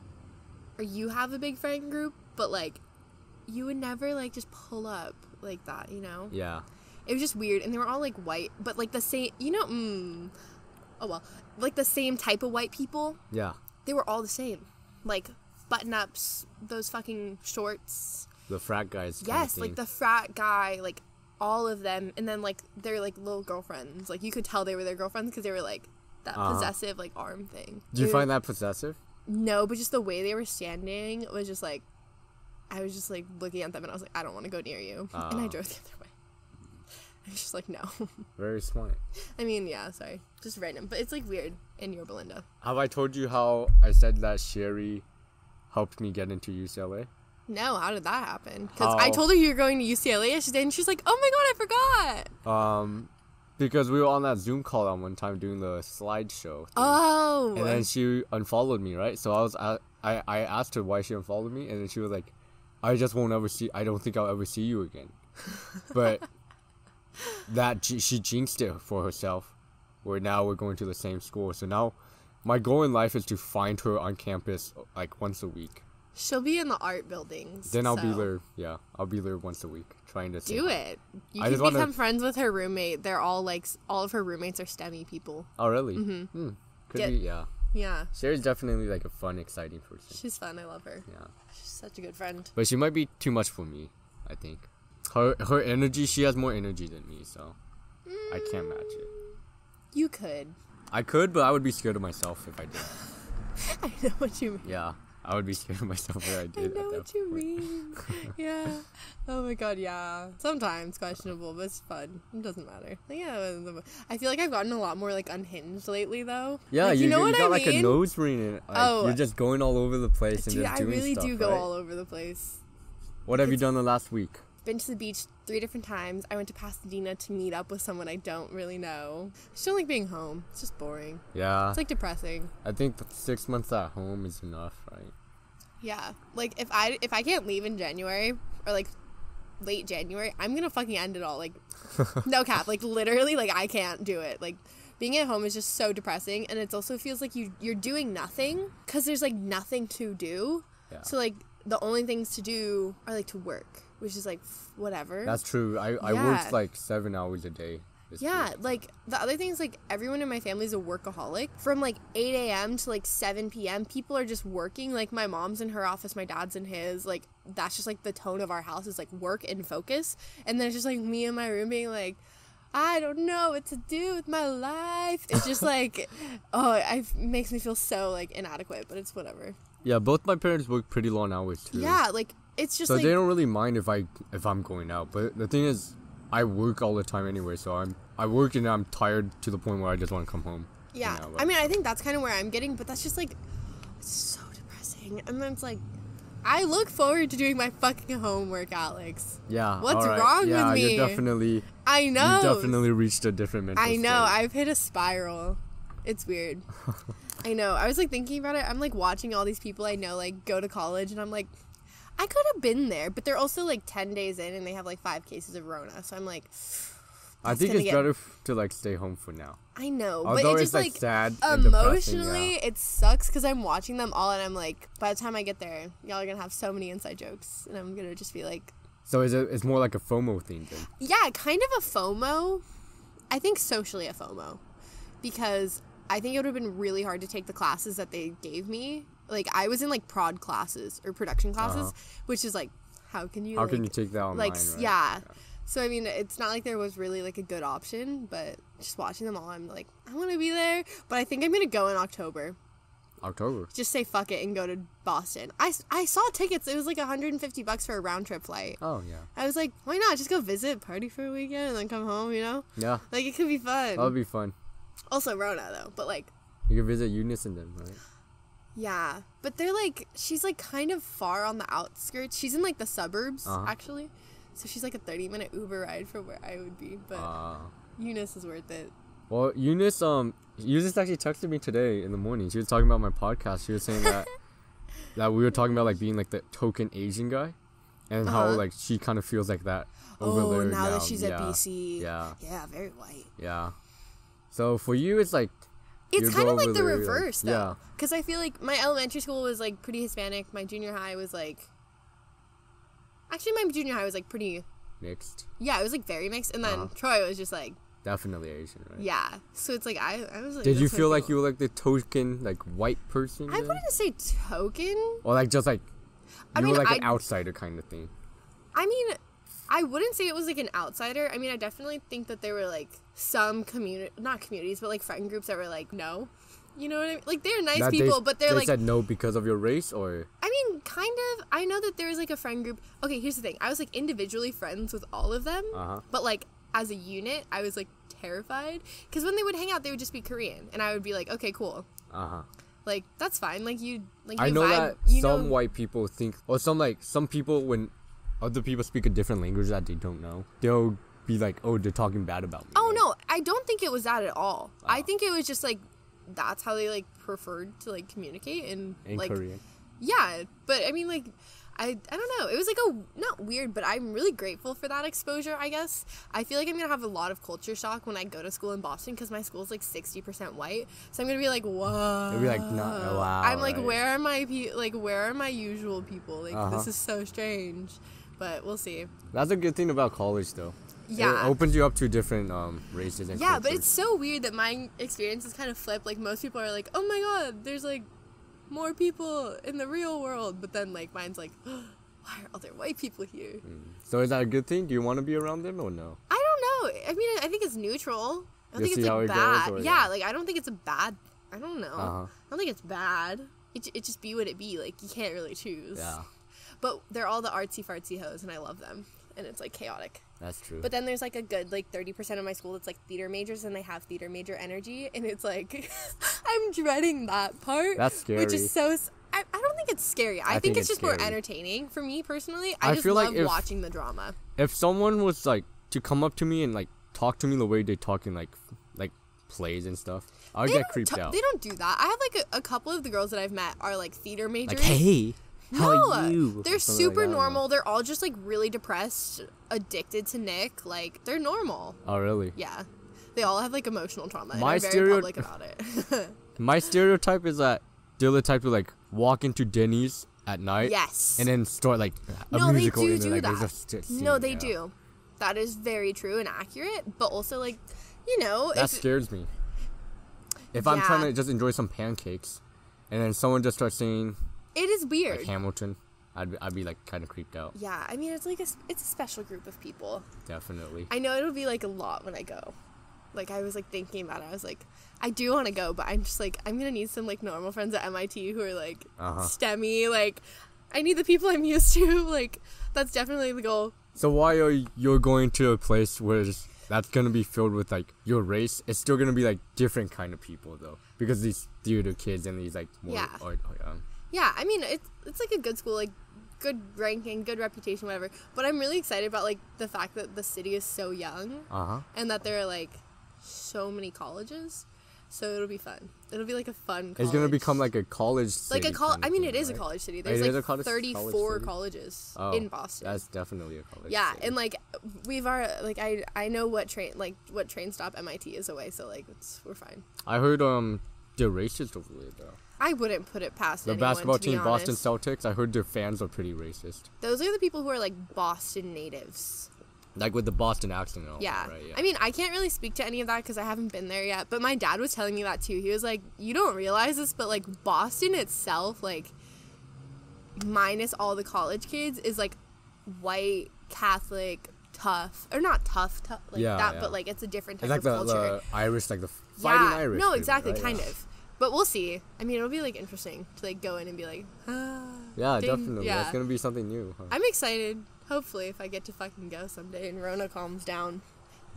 or you have a big friend group, but like, you would never like just pull up like that, you know? Yeah. It was just weird, and they were all like white, but like the same, you know, oh well, like the same type of white people. Yeah. They were all the same. Like, button-ups, those fucking shorts. The frat guys. Yes, like the frat guy, like, all of them, and then like their like little girlfriends, like you could tell they were their girlfriends because they were like that possessive like arm thing. Do you find that possessive? No, but just the way they were standing was just like, I was just like looking at them and I was like, I don't want to go near you, and I drove the other way. I was just like, no. Very smart. I mean, yeah, sorry, just random, but it's like weird in Yorba Linda. Have I told you how I said that Sherry helped me get into UCLA? No, how did that happen? Because I told her you were going to UCLA yesterday, and she's like, "Oh my god, I forgot." Because we were on that Zoom call that one time doing the slideshow thing. Oh. And then she unfollowed me, right? So I asked her why she unfollowed me, and then she was like, "I don't think I'll ever see you again." But she jinxed it for herself. Where now we're going to the same school, so now my goal in life is to find her on campus like once a week. She'll be in the art buildings. Then I'll be there. Yeah, I'll be there once a week, trying to do it. You can become friends with her roommate. They're all like, all of her roommates are STEMmy people. Oh really? Mm-hmm. Could be. Yeah. Yeah. Sherry's definitely like a fun, exciting person. She's fun. I love her. Yeah. She's such a good friend. But she might be too much for me. I think her energy. She has more energy than me, so I can't match it. You could. I could, but I would be scared of myself if I did. I know what you mean. Yeah. I would be scared of myself if I did. I know what you mean. Yeah. Oh my god, yeah. Sometimes questionable, but it's fun. It doesn't matter. Yeah. I feel like I've gotten a lot more like unhinged lately, though. Yeah, like, you know what got I like mean? a nose ring. Like, you're just going all over the place and just doing stuff. Dude, I really do go all over the place. What have you done the last week? Been to the beach 3 different times. I went to Pasadena to meet up with someone I don't really know. I just don't like being home. It's just boring. Yeah. It's like depressing. I think 6 months at home is enough, right? Yeah. Like if I can't leave in January or like late January, I'm gonna fucking end it all. Like no cap. Like literally, like I can't do it. Like being at home is just so depressing, and it also feels like you're doing nothing because there's like nothing to do. Yeah. So like the only things to do are like to work, which is like whatever. That's true. I worked like 7 hours a day. Yeah, like the other thing is like everyone in my family is a workaholic. From like 8 a.m. to like 7 p.m. people are just working. Like my mom's in her office, my dad's in his. Like that's just like the tone of our house is like work and focus. And then it's just like me in my room being like, I don't know what to do with my life. It's just like, it makes me feel so like inadequate, but it's whatever. Yeah, both my parents work pretty long hours too. Yeah, like it's just so like, they don't really mind if I'm going out. But the thing is, I work all the time anyway, so I work and I'm tired to the point where I just want to come home. Yeah, I mean, I think that's kind of where I'm getting, but that's just like, it's so depressing. And then it's like, I look forward to doing my fucking homework, Alex. Yeah. What's wrong with me? Yeah, I know. You definitely reached a different mental I know. state. I've hit a spiral. It's weird. I know. I was like thinking about it. I'm like watching all these people I know like go to college, and I'm like, I could have been there, but they're also like 10 days in, and they have like 5 cases of Rona. So I'm like, I think it's better to like stay home for now. I know, although but it just it's, like sad emotionally, it sucks because I'm watching them all, and I'm like, by the time I get there, y'all are gonna have so many inside jokes, and I'm gonna just be like. So it's more like a FOMO thing then? Yeah, kind of a FOMO. I think socially a FOMO, because I think it would have been really hard to take the classes that they gave me. Like I was in like prod classes or production classes, which is like, how can you take that online? Like yeah. So, I mean, it's not like there was really, like, a good option, but just watching them all, I'm like, I want to be there, but I think I'm going to go in October. October? Just say fuck it and go to Boston. I saw tickets. It was, like, $150 for a round-trip flight. Oh, yeah. I was like, why not? Just go visit, party for a weekend, and then come home, you know? Yeah. Like, it could be fun. That would be fun. Also, Rona, though, but, like... You could visit Eunice and them, right? Yeah. But they're, like, she's, like, kind of far on the outskirts. She's in, like, the suburbs, actually. So she's like a 30-minute Uber ride from where I would be, but Eunice is worth it. Well, Eunice actually texted me today in the morning. She was talking about my podcast. She was saying that we were talking about like being like the token Asian guy, and how like she kind of feels like that over there now that she's at BC. Yeah. Yeah, very white. Yeah. So for you, it's like it's kind of like the reverse though, because I feel like my elementary school was like pretty Hispanic. My junior high was like. Actually, my junior high was, like, pretty... Mixed? Yeah, it was, like, very mixed. And then Troy was just, like... Definitely Asian, right? Yeah. So it's, like, I was, like... Did you feel like you were, like, the token, like, white person? I wouldn't say token. Or, like, just, like... You were, like, an outsider kind of thing. I mean, I wouldn't say it was, like, an outsider. I mean, I definitely think that there were, like, some not communities, but, like, friend groups that were, like, no. You know what I mean? Like, they're nice people, but they're like... They said no because of your race, or...? I mean, kind of. I know that there was, like, a friend group... Okay, here's the thing. I was, like, individually friends with all of them. But, like, as a unit, I was, like, terrified. Because when they would hang out, they would just be Korean. And I would be like, okay, cool. Like, that's fine. Like, you... Like, I know that some white people think... Or some people, when other people speak a different language that they don't know, they'll be like, oh, they're talking bad about me. Oh, right? No. I don't think it was that at all. I think it was just, like... That's how they, like, preferred to, like, communicate in like, Korean. Yeah, but, I mean, like, I don't know. It was, like, not weird, but I'm really grateful for that exposure, I guess. I feel like I'm going to have a lot of culture shock when I go to school in Boston, because my school's, like, 60% white. So I'm going to be like, whoa. You'll be like, no, wow. I'm like, right. Where are my usual people? Like, this is so strange. But we'll see. That's a good thing about college, though. Yeah. It opens you up to different races and cultures. But it's so weird that my experience is kind of flipped. Like, most people are like, oh my god, there's, like, more people in the real world. But then, like, mine's like, oh, why are all there white people here? So is that a good thing? Do you want to be around them or no? I don't know. I mean, I think it's neutral. I don't think it's, like, bad. Like, I don't think it's a bad... I don't know. I don't think it's bad. It just be what it be. Like, you can't really choose. Yeah. But they're all the artsy-fartsy hoes, and I love them. And it's, like, chaotic. That's true. But then there's, like, a good, like, 30% of my school that's, like, theater majors, and they have theater major energy, and it's, like, I'm dreading that part. That's scary. Which is so... I don't think it's scary. I think it's just scary. More entertaining for me, personally. I just feel love like watching the drama. If someone was, like, to come up to me and, like, talk to me the way they talk in, like plays and stuff, I would get creeped out. They don't do that. I have, like, a couple of the girls that I've met are, like, theater majors. Like, hey... How are you? They're super normal. They're all just, like, really depressed, addicted to Nick. Like, they're normal. Oh, really? Yeah. They all have, like, emotional trauma, and are very public about it. My stereotype is that they're the type to, like, walk into Denny's at night. Yes. And then start, like, a musical. No, they do that. They do. That is very true and accurate, but also, like, you know... That scares me. If I'm trying to just enjoy some pancakes, and then someone just starts saying... It is weird. Like Hamilton. I'd be like kind of creeped out. Yeah, I mean, it's a special group of people. Definitely. I know it'll be like a lot when I go. Like, I was like thinking about it. I was like, I do want to go, but I'm just like, I'm gonna need some like normal friends at MIT who are like STEMmy. Like, I need the people I'm used to. Like, that's definitely the goal. So why are you going to a place where that's gonna be filled with like your race? It's still gonna be like different kind of people though, because these theater kids and these like more art. Yeah, I mean, it's like a good school, like good ranking, good reputation, whatever. But I'm really excited about like the fact that the city is so young, and that there are like so many colleges. So it'll be fun. It'll be like a fun college. It's gonna become like a college city. Like I mean, it is a college city. There's like 34 colleges in Boston. That's definitely a college. Yeah, city. and like I know what train stop MIT is away. So like we're fine. I heard they're racist over there though. I wouldn't put it past the anyone, basketball to be team, honest. Boston Celtics. I heard their fans are pretty racist. Those are the people who are like Boston natives. Like with the Boston accent and all yeah. that, right? Yeah. I mean, I can't really speak to any of that because I haven't been there yet. But my dad was telling me that too. He was like, you don't realize this, but like Boston itself, like minus all the college kids, is like white, Catholic, tough. Or not tough like that, but like it's a different type it's like of culture. The Irish, like the fighting Irish. No, exactly, right? kind of. But we'll see. I mean, it'll be like interesting to like go in and be like, yeah, definitely. Yeah. That's gonna be something new. Huh? I'm excited. Hopefully, if I get to fucking go someday and Rona calms down.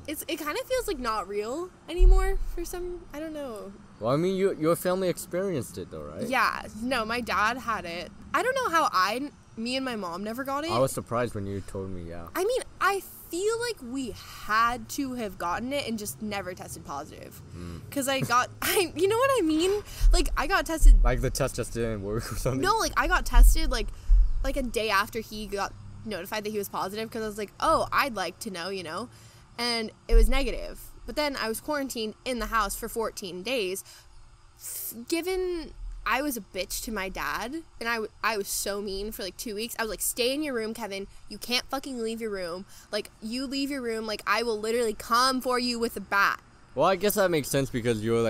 It kind of feels like not real anymore for some, I don't know. Well, I mean, your family experienced it though, right? Yeah. No, my dad had it. I don't know how me and my mom never got it. I was surprised when you told me, yeah. I mean, I feel like we had to have gotten it and just never tested positive. Because you know what I mean? Like, I got tested. Like the test just didn't work or something? No, like, I got tested like a day after he got notified that he was positive because I was like, oh, I'd like to know, you know? And it was negative. But then I was quarantined in the house for 14 days. Given I was a bitch to my dad, and I was so mean for like 2 weeks. I was like, stay in your room, Kevin. You can't fucking leave your room. Like, you leave your room, like, I will literally come for you with a bat. Well, I guess that makes sense because you're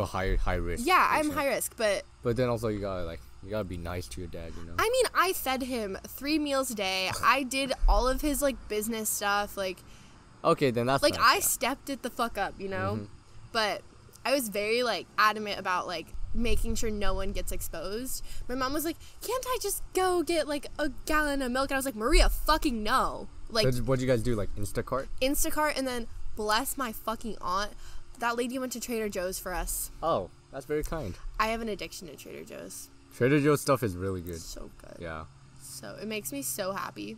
high risk. Yeah, I'm high risk, but then also you gotta be nice to your dad, you know? I mean, I fed him 3 meals a day. I did all of his, like, business stuff, like... Okay, then that's like, nice, I stepped it the fuck up, you know? Mm-hmm. But I was very, like, adamant about, like, making sure no one gets exposed. My mom was like, can't I just go get, like, a gallon of milk? And I was like, Maria, fucking no. Like, what'd you guys do, like, Instacart? Instacart, and then, bless my fucking aunt, that lady went to Trader Joe's for us. Oh, that's very kind. I have an addiction to Trader Joe's. Trader Joe's stuff is really good. So good. Yeah. So, it makes me so happy.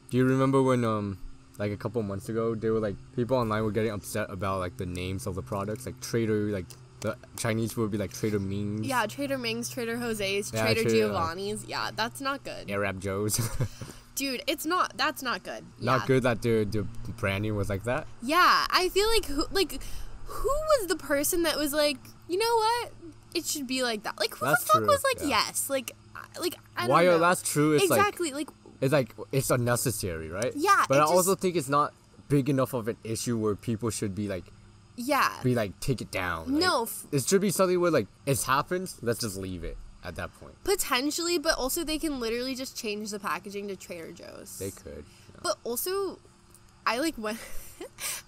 Do you remember when, like a couple months ago, they were like, people online were getting upset about like the names of the products, like Trader, like the Chinese would be like Trader Ming's. Yeah, Trader Ming's, Trader Jose's, Trader Giovanni's. Yeah, that's not good. Arab Joe's. Dude, that's not good. Not good that their branding was like that? Yeah, I feel like who was the person that was like, you know what? It should be like that. Like, who the fuck was like, yes? Like, I don't know. While that's true, it's exactly, like... It's unnecessary, right? Yeah. But I also think it's not big enough of an issue where people should be like... Yeah. Be like, take it down. No. It should be something where like, it happens, let's just leave it at that point. Potentially, but also they can literally just change the packaging to Trader Joe's. They could. Yeah. But also, I like went...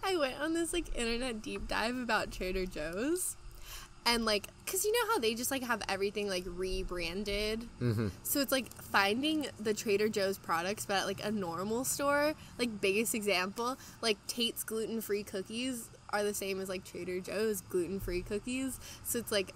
I went on this like internet deep dive about Trader Joe's. And, like, because you know how they just, like, have everything, like, rebranded? Mm-hmm. So it's, like, finding the Trader Joe's products, but at, like, a normal store. Like, biggest example, like, Tate's gluten-free cookies are the same as, like, Trader Joe's gluten-free cookies. So it's, like...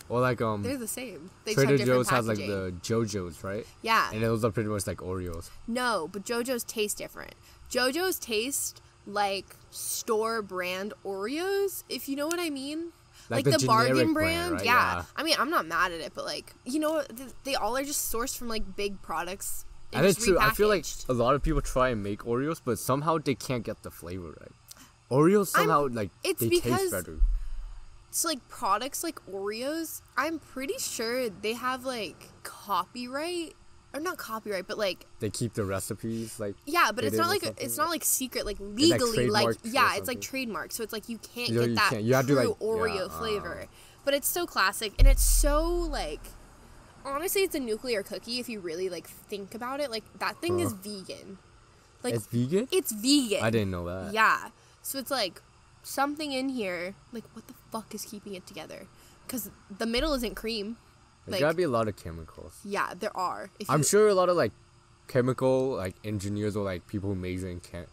Well, like, they're the same. They Trader just have Joe's has, packaging. like, the JoJo's, right? Yeah. And those are pretty much, like, Oreos. No, but JoJo's taste different. JoJo's taste like store-brand Oreos, if you know what I mean. Like the bargain brand, right? Yeah. I mean, I'm not mad at it, but like, you know, they all are just sourced from like big products. And it's true. I feel like a lot of people try and make Oreos, but somehow they can't get the flavor right. Oreos somehow they taste better. So like products like Oreos, I'm pretty sure they have like copyright. Or not copyright, but like they keep the recipes like but it's not like secret, like legally, like it's like trademark. So it's like you can't get that true Oreo flavor. But it's so classic and it's so like honestly, it's a nuclear cookie if you really, like, think about it. Like, that thing is vegan. Like, it's vegan? It's vegan. I didn't know that. Yeah. So it's, like, something in here. Like, what the fuck is keeping it together? Because the middle isn't cream. There's gotta be a lot of chemicals. Yeah, there are. I'm sure a lot of, like, chemical, like, engineers or, like, people who major in food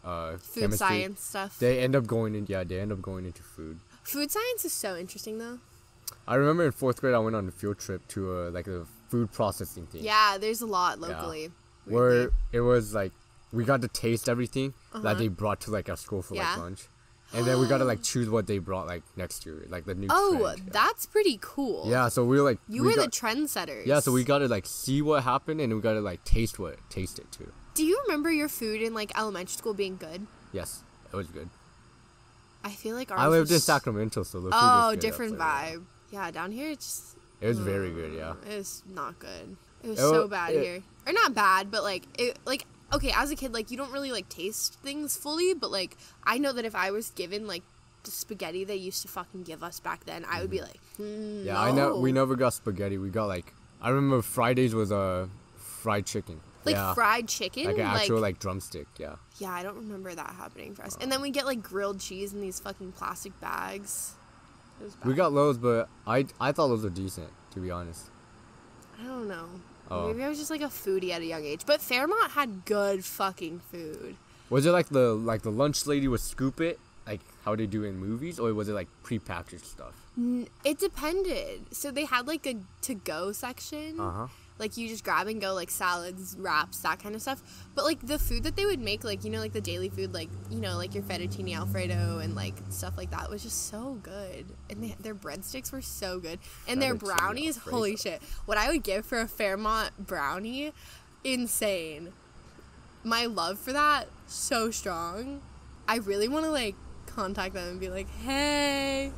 chemistry, science stuff. They end up going into food. Food science is so interesting, though. I remember in 4th grade, I went on a field trip to, like, a food processing thing. Yeah, there's a lot locally. Yeah. Where it was, like, we got to taste everything that they brought to, like, our school for, like, lunch. And then we got to, like, choose what they brought, like, next year. Like, the new trend. That's pretty cool. Yeah, so we were, like... You were the trendsetters. Yeah, so we got to, like, see what happened, and we got to, like, taste it, too. Do you remember your food in, like, elementary school being good? Yes, it was good. I feel like ours I lived in Sacramento, so the food was good. Different vibe. Yeah, down here, it's just... It was very good, yeah. It was not good. It was so bad here. Or not bad, but, like, okay, as a kid, like, you don't really, like, taste things fully, but, like, I know that if I was given, like, the spaghetti they used to fucking give us back then, I would be like, yeah, no. We never got spaghetti. We got, like, I remember Fridays was fried chicken. Like, fried chicken? Like an actual, like, drumstick, yeah. Yeah, I don't remember that happening for us. And then we get, like, grilled cheese in these fucking plastic bags. It was bad. We got those, but I thought those were decent, to be honest. I don't know. Oh. Maybe I was just, like, a foodie at a young age. But Fairmont had good fucking food. Was it, like, the lunch lady would scoop it, like, how they do in movies? Or was it, like, prepackaged stuff? It depended. So they had, like, a to-go section. Uh-huh. Like, you just grab and go, like, salads, wraps, that kind of stuff. But, like, the food that they would make, like, you know, like, the daily food, like, you know, like, your fettuccine Alfredo and, like, stuff like that was just so good. And their breadsticks were so good. And their brownies, holy shit. What I would give for a Fairmont brownie, insane. My love for that, so strong. I really want to, like, contact them and be like, hey,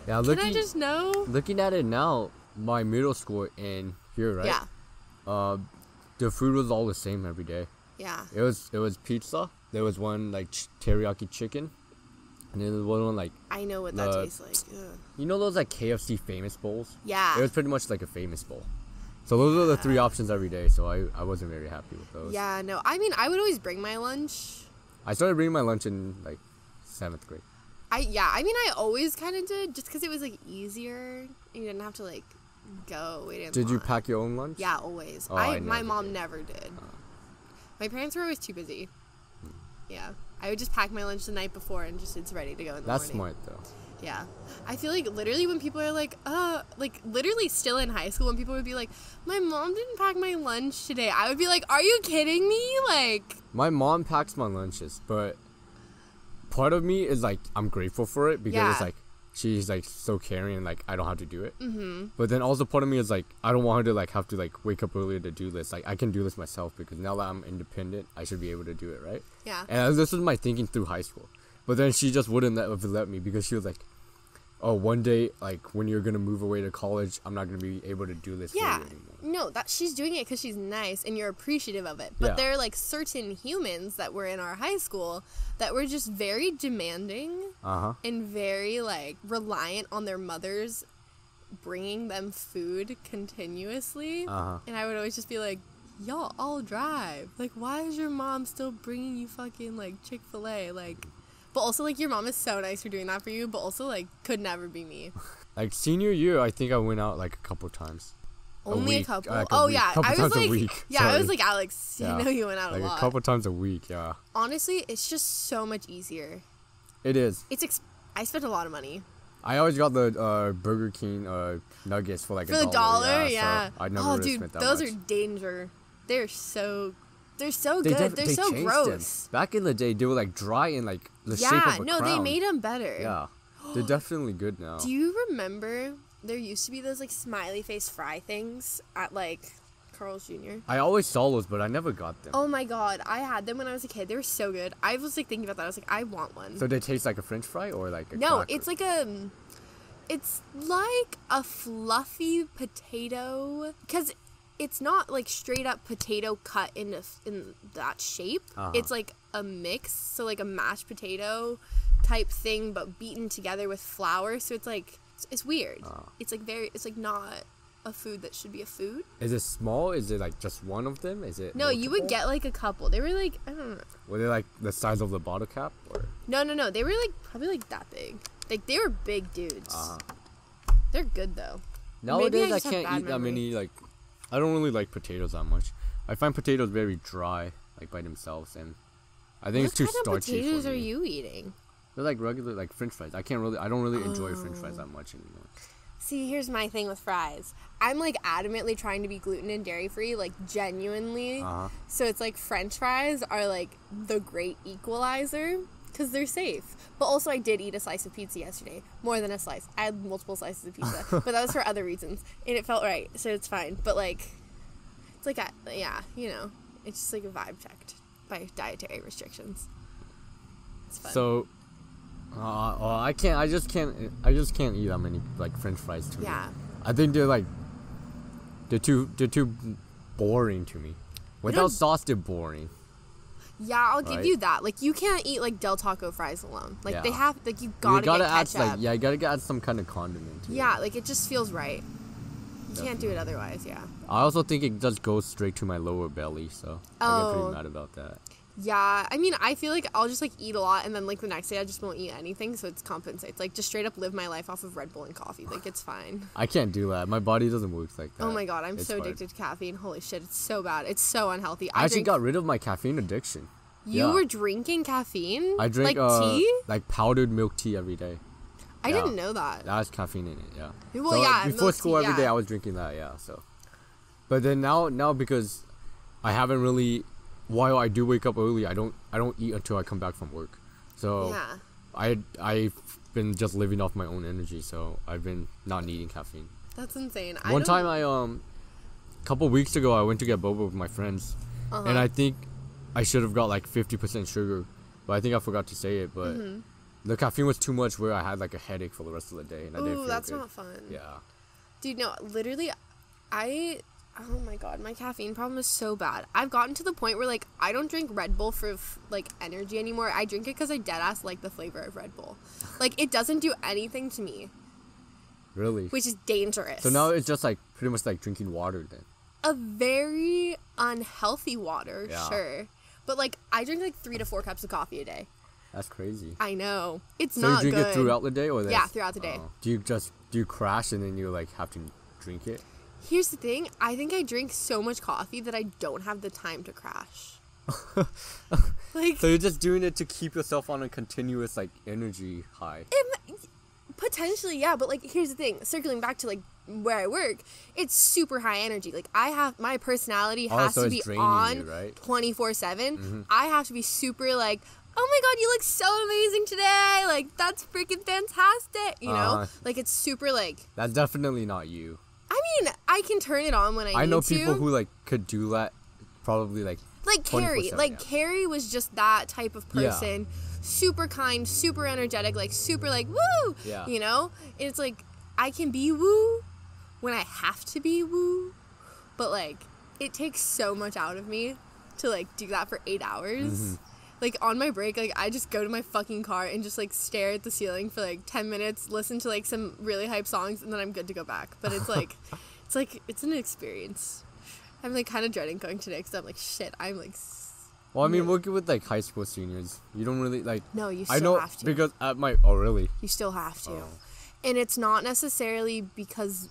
yeah, can I just know? Looking at it now, my middle school in here, right? Yeah. The food was all the same every day. Yeah. It was pizza. There was one like teriyaki chicken, and then there was one like. I know what that tastes like. Ugh. You know those like KFC famous bowls? Yeah. It was pretty much like a famous bowl. So those are the 3 options every day. So I wasn't very happy with those. Yeah, no. I mean, I would always bring my lunch. I started bringing my lunch in like 7th grade. I always kind of did just because it was like easier and you didn't have to like go wait in line. Did you pack your own lunch? Yeah, always. Oh, my mom never did. My parents were always too busy. Yeah, I would just pack my lunch the night before and just it's ready to go in the morning. That's smart though. Yeah, I feel like literally when people are like literally still in high school when people would be like, my mom didn't pack my lunch today, I would be like, are you kidding me? Like, my mom packs my lunches, but part of me is like I'm grateful for it because it's like she's like so caring and like I don't have to do it. Mm-hmm. But then also part of me is like I don't want her to like have to like wake up earlier to do this. Like I can do this myself because now that I'm independent, I should be able to do it, right? Yeah. And this was my thinking through high school. But then she just wouldn't let me because she was like, oh, one day, like, when you're going to move away to college, I'm not going to be able to do this for you anymore. No, she's doing it because she's nice and you're appreciative of it. But there are, like, certain humans that were in our high school that were just very demanding and very, like, reliant on their mothers bringing them food continuously. And I would always just be like, y'all all drive. Like, why is your mom still bringing you fucking, like, Chick-fil-A? Like... But also, like, your mom is so nice for doing that for you, but also, like, could never be me. Like, senior year, I think I went out, like, a couple times. Only a couple? Like I was like... Yeah, Sorry. I was like, Alex, I know you went out like a lot. A couple times a week, yeah. Honestly, it's just so much easier. It is. I spent a lot of money. I always got the Burger King nuggets for, like, $1. For the $1, yeah. So I never really spent that much. Those are danger. They're so good. They're so gross. Them. Back in the day, they were like dry and like the shape of a crown. Yeah, no, they made them better. Yeah, they're definitely good now. Do you remember there used to be those like smiley face fry things at like Carl's Jr.? I always saw those, but I never got them. Oh my god, I had them when I was a kid. They were so good. I was like thinking about that. I was like, I want one. So they taste like a French fry or like a No, cracker? It's like a fluffy potato because it's not like straight up potato cut in that shape. It's like a mix, so like a mashed potato type thing, but beaten together with flour. So it's like it's weird. It's like not a food that should be a food. Is it small? Is it like just one of them? Is it No, multiple? You would get like a couple. They were like, I don't know. Were they like the size of the bottle cap? Or? No. They were like probably like that big. Like they were big dudes. They're good though. Nowadays I can't eat that many, like, I don't really like potatoes that much. I find potatoes very dry, like by themselves, and I think it's too starchy. What kind of potatoes are you eating? They're like regular, like French fries. I don't really enjoy French fries that much anymore. See, here's my thing with fries. I'm like adamantly trying to be gluten and dairy free, like genuinely. So it's like French fries are like the great equalizer because they're safe. But also I did eat a slice of pizza yesterday. More than a slice. I had multiple slices of pizza. But that was for other reasons. And it felt right. So it's fine. But like, it's like, it's just like a vibe checked by dietary restrictions. It's fun. So... I just can't eat that many like French fries to me. I think they're too boring to me. Without sauce, they're boring. Yeah, I'll give you that. Like you can't eat like Del Taco fries alone. Like they have like you gotta get ketchup. You gotta add some kind of condiment. Like it just feels right. You can't do it otherwise. Yeah. I also think it just goes straight to my lower belly, so I get pretty mad about that. Yeah, I mean, I feel like I'll just, like, eat a lot, and then, like, the next day I just won't eat anything, so it compensates. Like, just straight up live my life off of Red Bull and coffee. Like, it's fine. I can't do that. My body doesn't work like that. Oh, my God. I'm so addicted to caffeine. Holy shit. It's so bad. It's so unhealthy. I actually got rid of my caffeine addiction. You were drinking caffeine? I drink, like, tea? Like, powdered milk tea every day. I didn't know that. That has caffeine in it, yeah. Well, so, before school every day, I was drinking that, so. But then now because I haven't really... While I do wake up early, I don't eat until I come back from work. So I've been just living off my own energy, so I've been not needing caffeine. That's insane. One time a couple weeks ago I went to get boba with my friends, and I think I should have got like 50% sugar, but I think I forgot to say it. But the caffeine was too much where I had like a headache for the rest of the day, and I didn't feel that's good. not fun. Yeah. Dude, no, literally, oh my God, my caffeine problem is so bad. I've gotten to the point where, like, I don't drink Red Bull for, like, energy anymore. I drink it because I deadass like the flavor of Red Bull. Like, it doesn't do anything to me. Really? Which is dangerous. So now it's just, like, pretty much like drinking water then. A very unhealthy water, sure. But, like, I drink, like, 3 to 4 cups of coffee a day. That's crazy. I know. It's not good. So you drink it throughout the day? Or throughout the day. Do you crash and then you, like, have to drink it? Here's the thing. I think I drink so much coffee that I don't have the time to crash. Like, so you're just doing it to keep yourself on a continuous, like, energy high. Potentially, yeah. But, like, here's the thing. Circling back to, like, where I work, it's super high energy. Like, my personality has to be on 24/7. I have to be super, like, oh my God, you look so amazing today. Like, that's freaking fantastic. You know? Like, it's super, like... That's definitely not you. I mean, I can turn it on when I need to. I know people who, like, could do that probably, like Carrie. Like, Carrie was just that type of person. Yeah. Super kind, super energetic, like, super, like, woo! Yeah. You know? And it's, like, I can be woo when I have to be woo. But, like, it takes so much out of me to, like, do that for 8 hours. Like, on my break, like, I just go to my fucking car and just, like, stare at the ceiling for, like, 10 minutes, listen to, like, some really hype songs, and then I'm good to go back. But it's, like, it's an experience. I'm, like, kind of dreading going today because I'm, like, shit, I'm, like... Well, I mean, working with, like, high school seniors, you don't really, like... No, you still have to. Because at my... Oh, really? You still have to. And it's not necessarily because...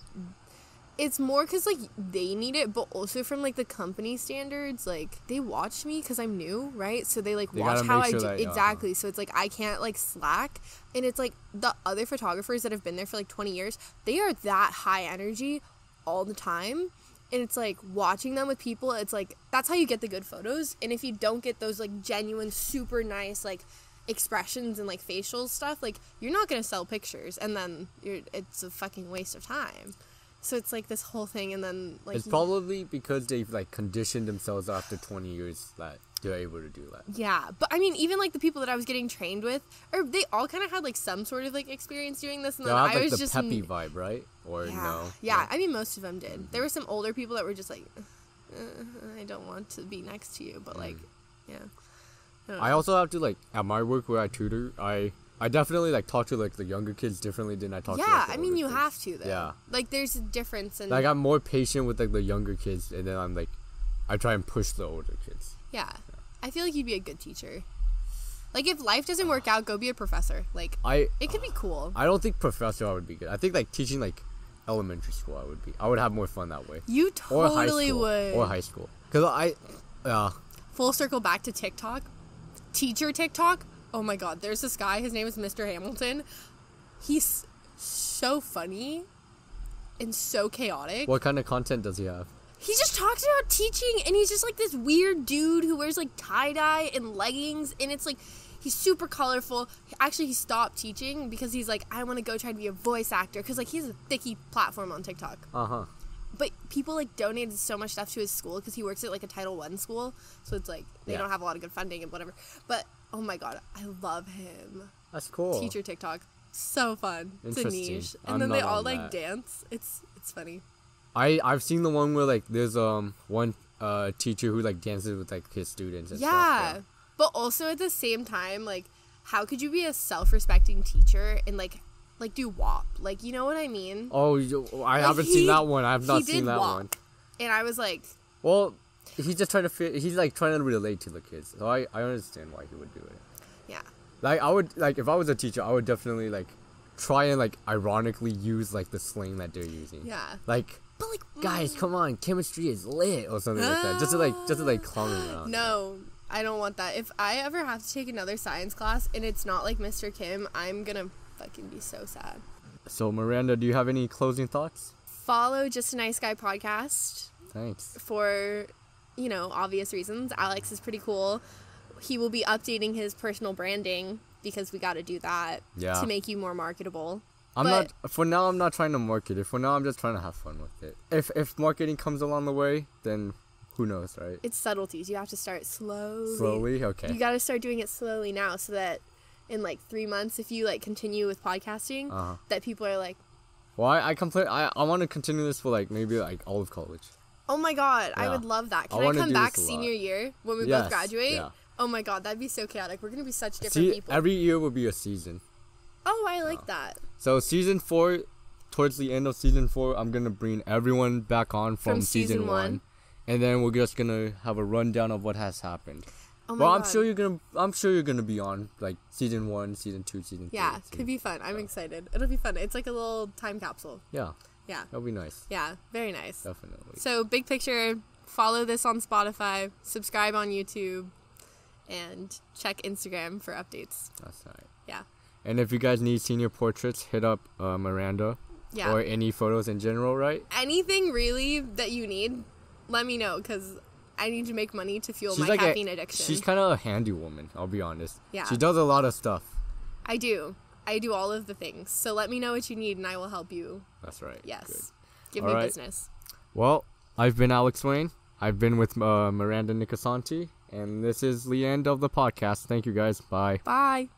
It's more because, like, they need it, but also from, like, the company standards, like, they watch me because I'm new, right? So they, like, watch how I do. Exactly. So it's, like, I can't, like, slack. And it's, like, the other photographers that have been there for, like, 20 years, they are that high energy all the time. And it's, like, watching them with people, it's, like, that's how you get the good photos. And if you don't get those, like, genuine, super nice, like, expressions and, like, facial stuff, like, you're not going to sell pictures. And then it's a fucking waste of time. So it's, like, this whole thing, and then, like... It's probably because they've, like, conditioned themselves after 20 years that they're able to do that. Yeah, but, I mean, even, like, the people that I was getting trained with, or they all kind of had, like, some sort of, like, experience doing this, and then I was just... the peppy vibe, right? Or no? Yeah, I mean, most of them did. There were some older people that were just, like, I don't want to be next to you, but, like, yeah. I also have to, like, at my work where I tutor, I I definitely like talk to like the younger kids differently than I talk to. Yeah, like, I mean you kids. have to though. Yeah. Like there's a difference in. Like I'm more patient with like the younger kids, and then I'm like, I try and push the older kids. Yeah. I feel like you'd be a good teacher. Like if life doesn't work out, go be a professor. Like it could be cool. I don't think professor I would be good. I think like teaching like elementary school I would have more fun that way. You totally would. Or high school. Cause full circle back to TikTok. Teacher TikTok. Oh my god, there's this guy, his name is Mr. Hamilton. He's so funny and so chaotic. What kind of content does he have? He just talks about teaching, and he's just like this weird dude who wears like tie-dye and leggings, and it's like he's super colorful. Actually, he stopped teaching because he's like, I want to go try to be a voice actor, because like he has a thicky platform on TikTok. But people like donated so much stuff to his school because he works at like a Title I school, so it's like they don't have a lot of good funding and whatever. But oh my god, I love him. That's cool. Teacher TikTok, so fun. It's a niche, and I'm then they all that. like dance. It's funny. I've seen the one where like there's one teacher who like dances with like his students and stuff. Yeah. But also at the same time, like how could you be a self-respecting teacher and like do WAP? Like, you know what I mean? Oh, I haven't seen that one. I have not seen that WAP, one. And I was like, well, he's just trying to he's like trying to relate to the kids. So I understand why he would do it. Yeah. Like I would like if I was a teacher, I would definitely like try and like ironically use like the slang that they're using. Yeah. Like, but like guys, come on, chemistry is lit or something like that. Just to like clown around. No, I don't want that. If I ever have to take another science class and it's not like Mr. Kim, I'm gonna fucking be so sad. So Miranda, do you have any closing thoughts? Follow Just a Nice Guy podcast. Thanks. For, obvious reasons. Alex is pretty cool. He will be updating his personal branding because we got to do that to make you more marketable. I'm not trying to market it. For now, I'm just trying to have fun with it. If marketing comes along the way, then who knows, right? It's subtleties. You have to start slowly. Slowly? Okay. You got to start doing it slowly now so that in like 3 months, if you like continue with podcasting, that people are like, well, I want to continue this for like maybe like all of college. Oh my god, I would love that. Can I come back senior year when we both graduate? Yeah. Oh my god, that'd be so chaotic. We're gonna be such different people. Every year will be a season. Oh, I like that. So season 4, towards the end of season 4, I'm gonna bring everyone back on from season 1, and then we're just gonna have a rundown of what has happened. Oh my god. I'm sure you're gonna be on like season 1, season 2, season 3. Yeah, could be fun. I'm excited. It'll be fun. It's like a little time capsule. Yeah. Yeah. That'll be nice. Yeah, very nice. Definitely. So big picture. Follow this on Spotify. Subscribe on YouTube. And check Instagram for updates. That's right. Yeah. And if you guys need senior portraits, hit up Miranda. Yeah. Or any photos in general, right? Anything really that you need, let me know, because I need to make money to fuel my caffeine addiction. She's kind of a handy woman, I'll be honest. Yeah. She does a lot of stuff. I do all of the things. So let me know what you need and I will help you. That's right. Yes. Good. Give me business. Well, I've been Alex Wayne. I've been with Miranda Nicusanti. And this is the end of the podcast. Thank you guys. Bye. Bye.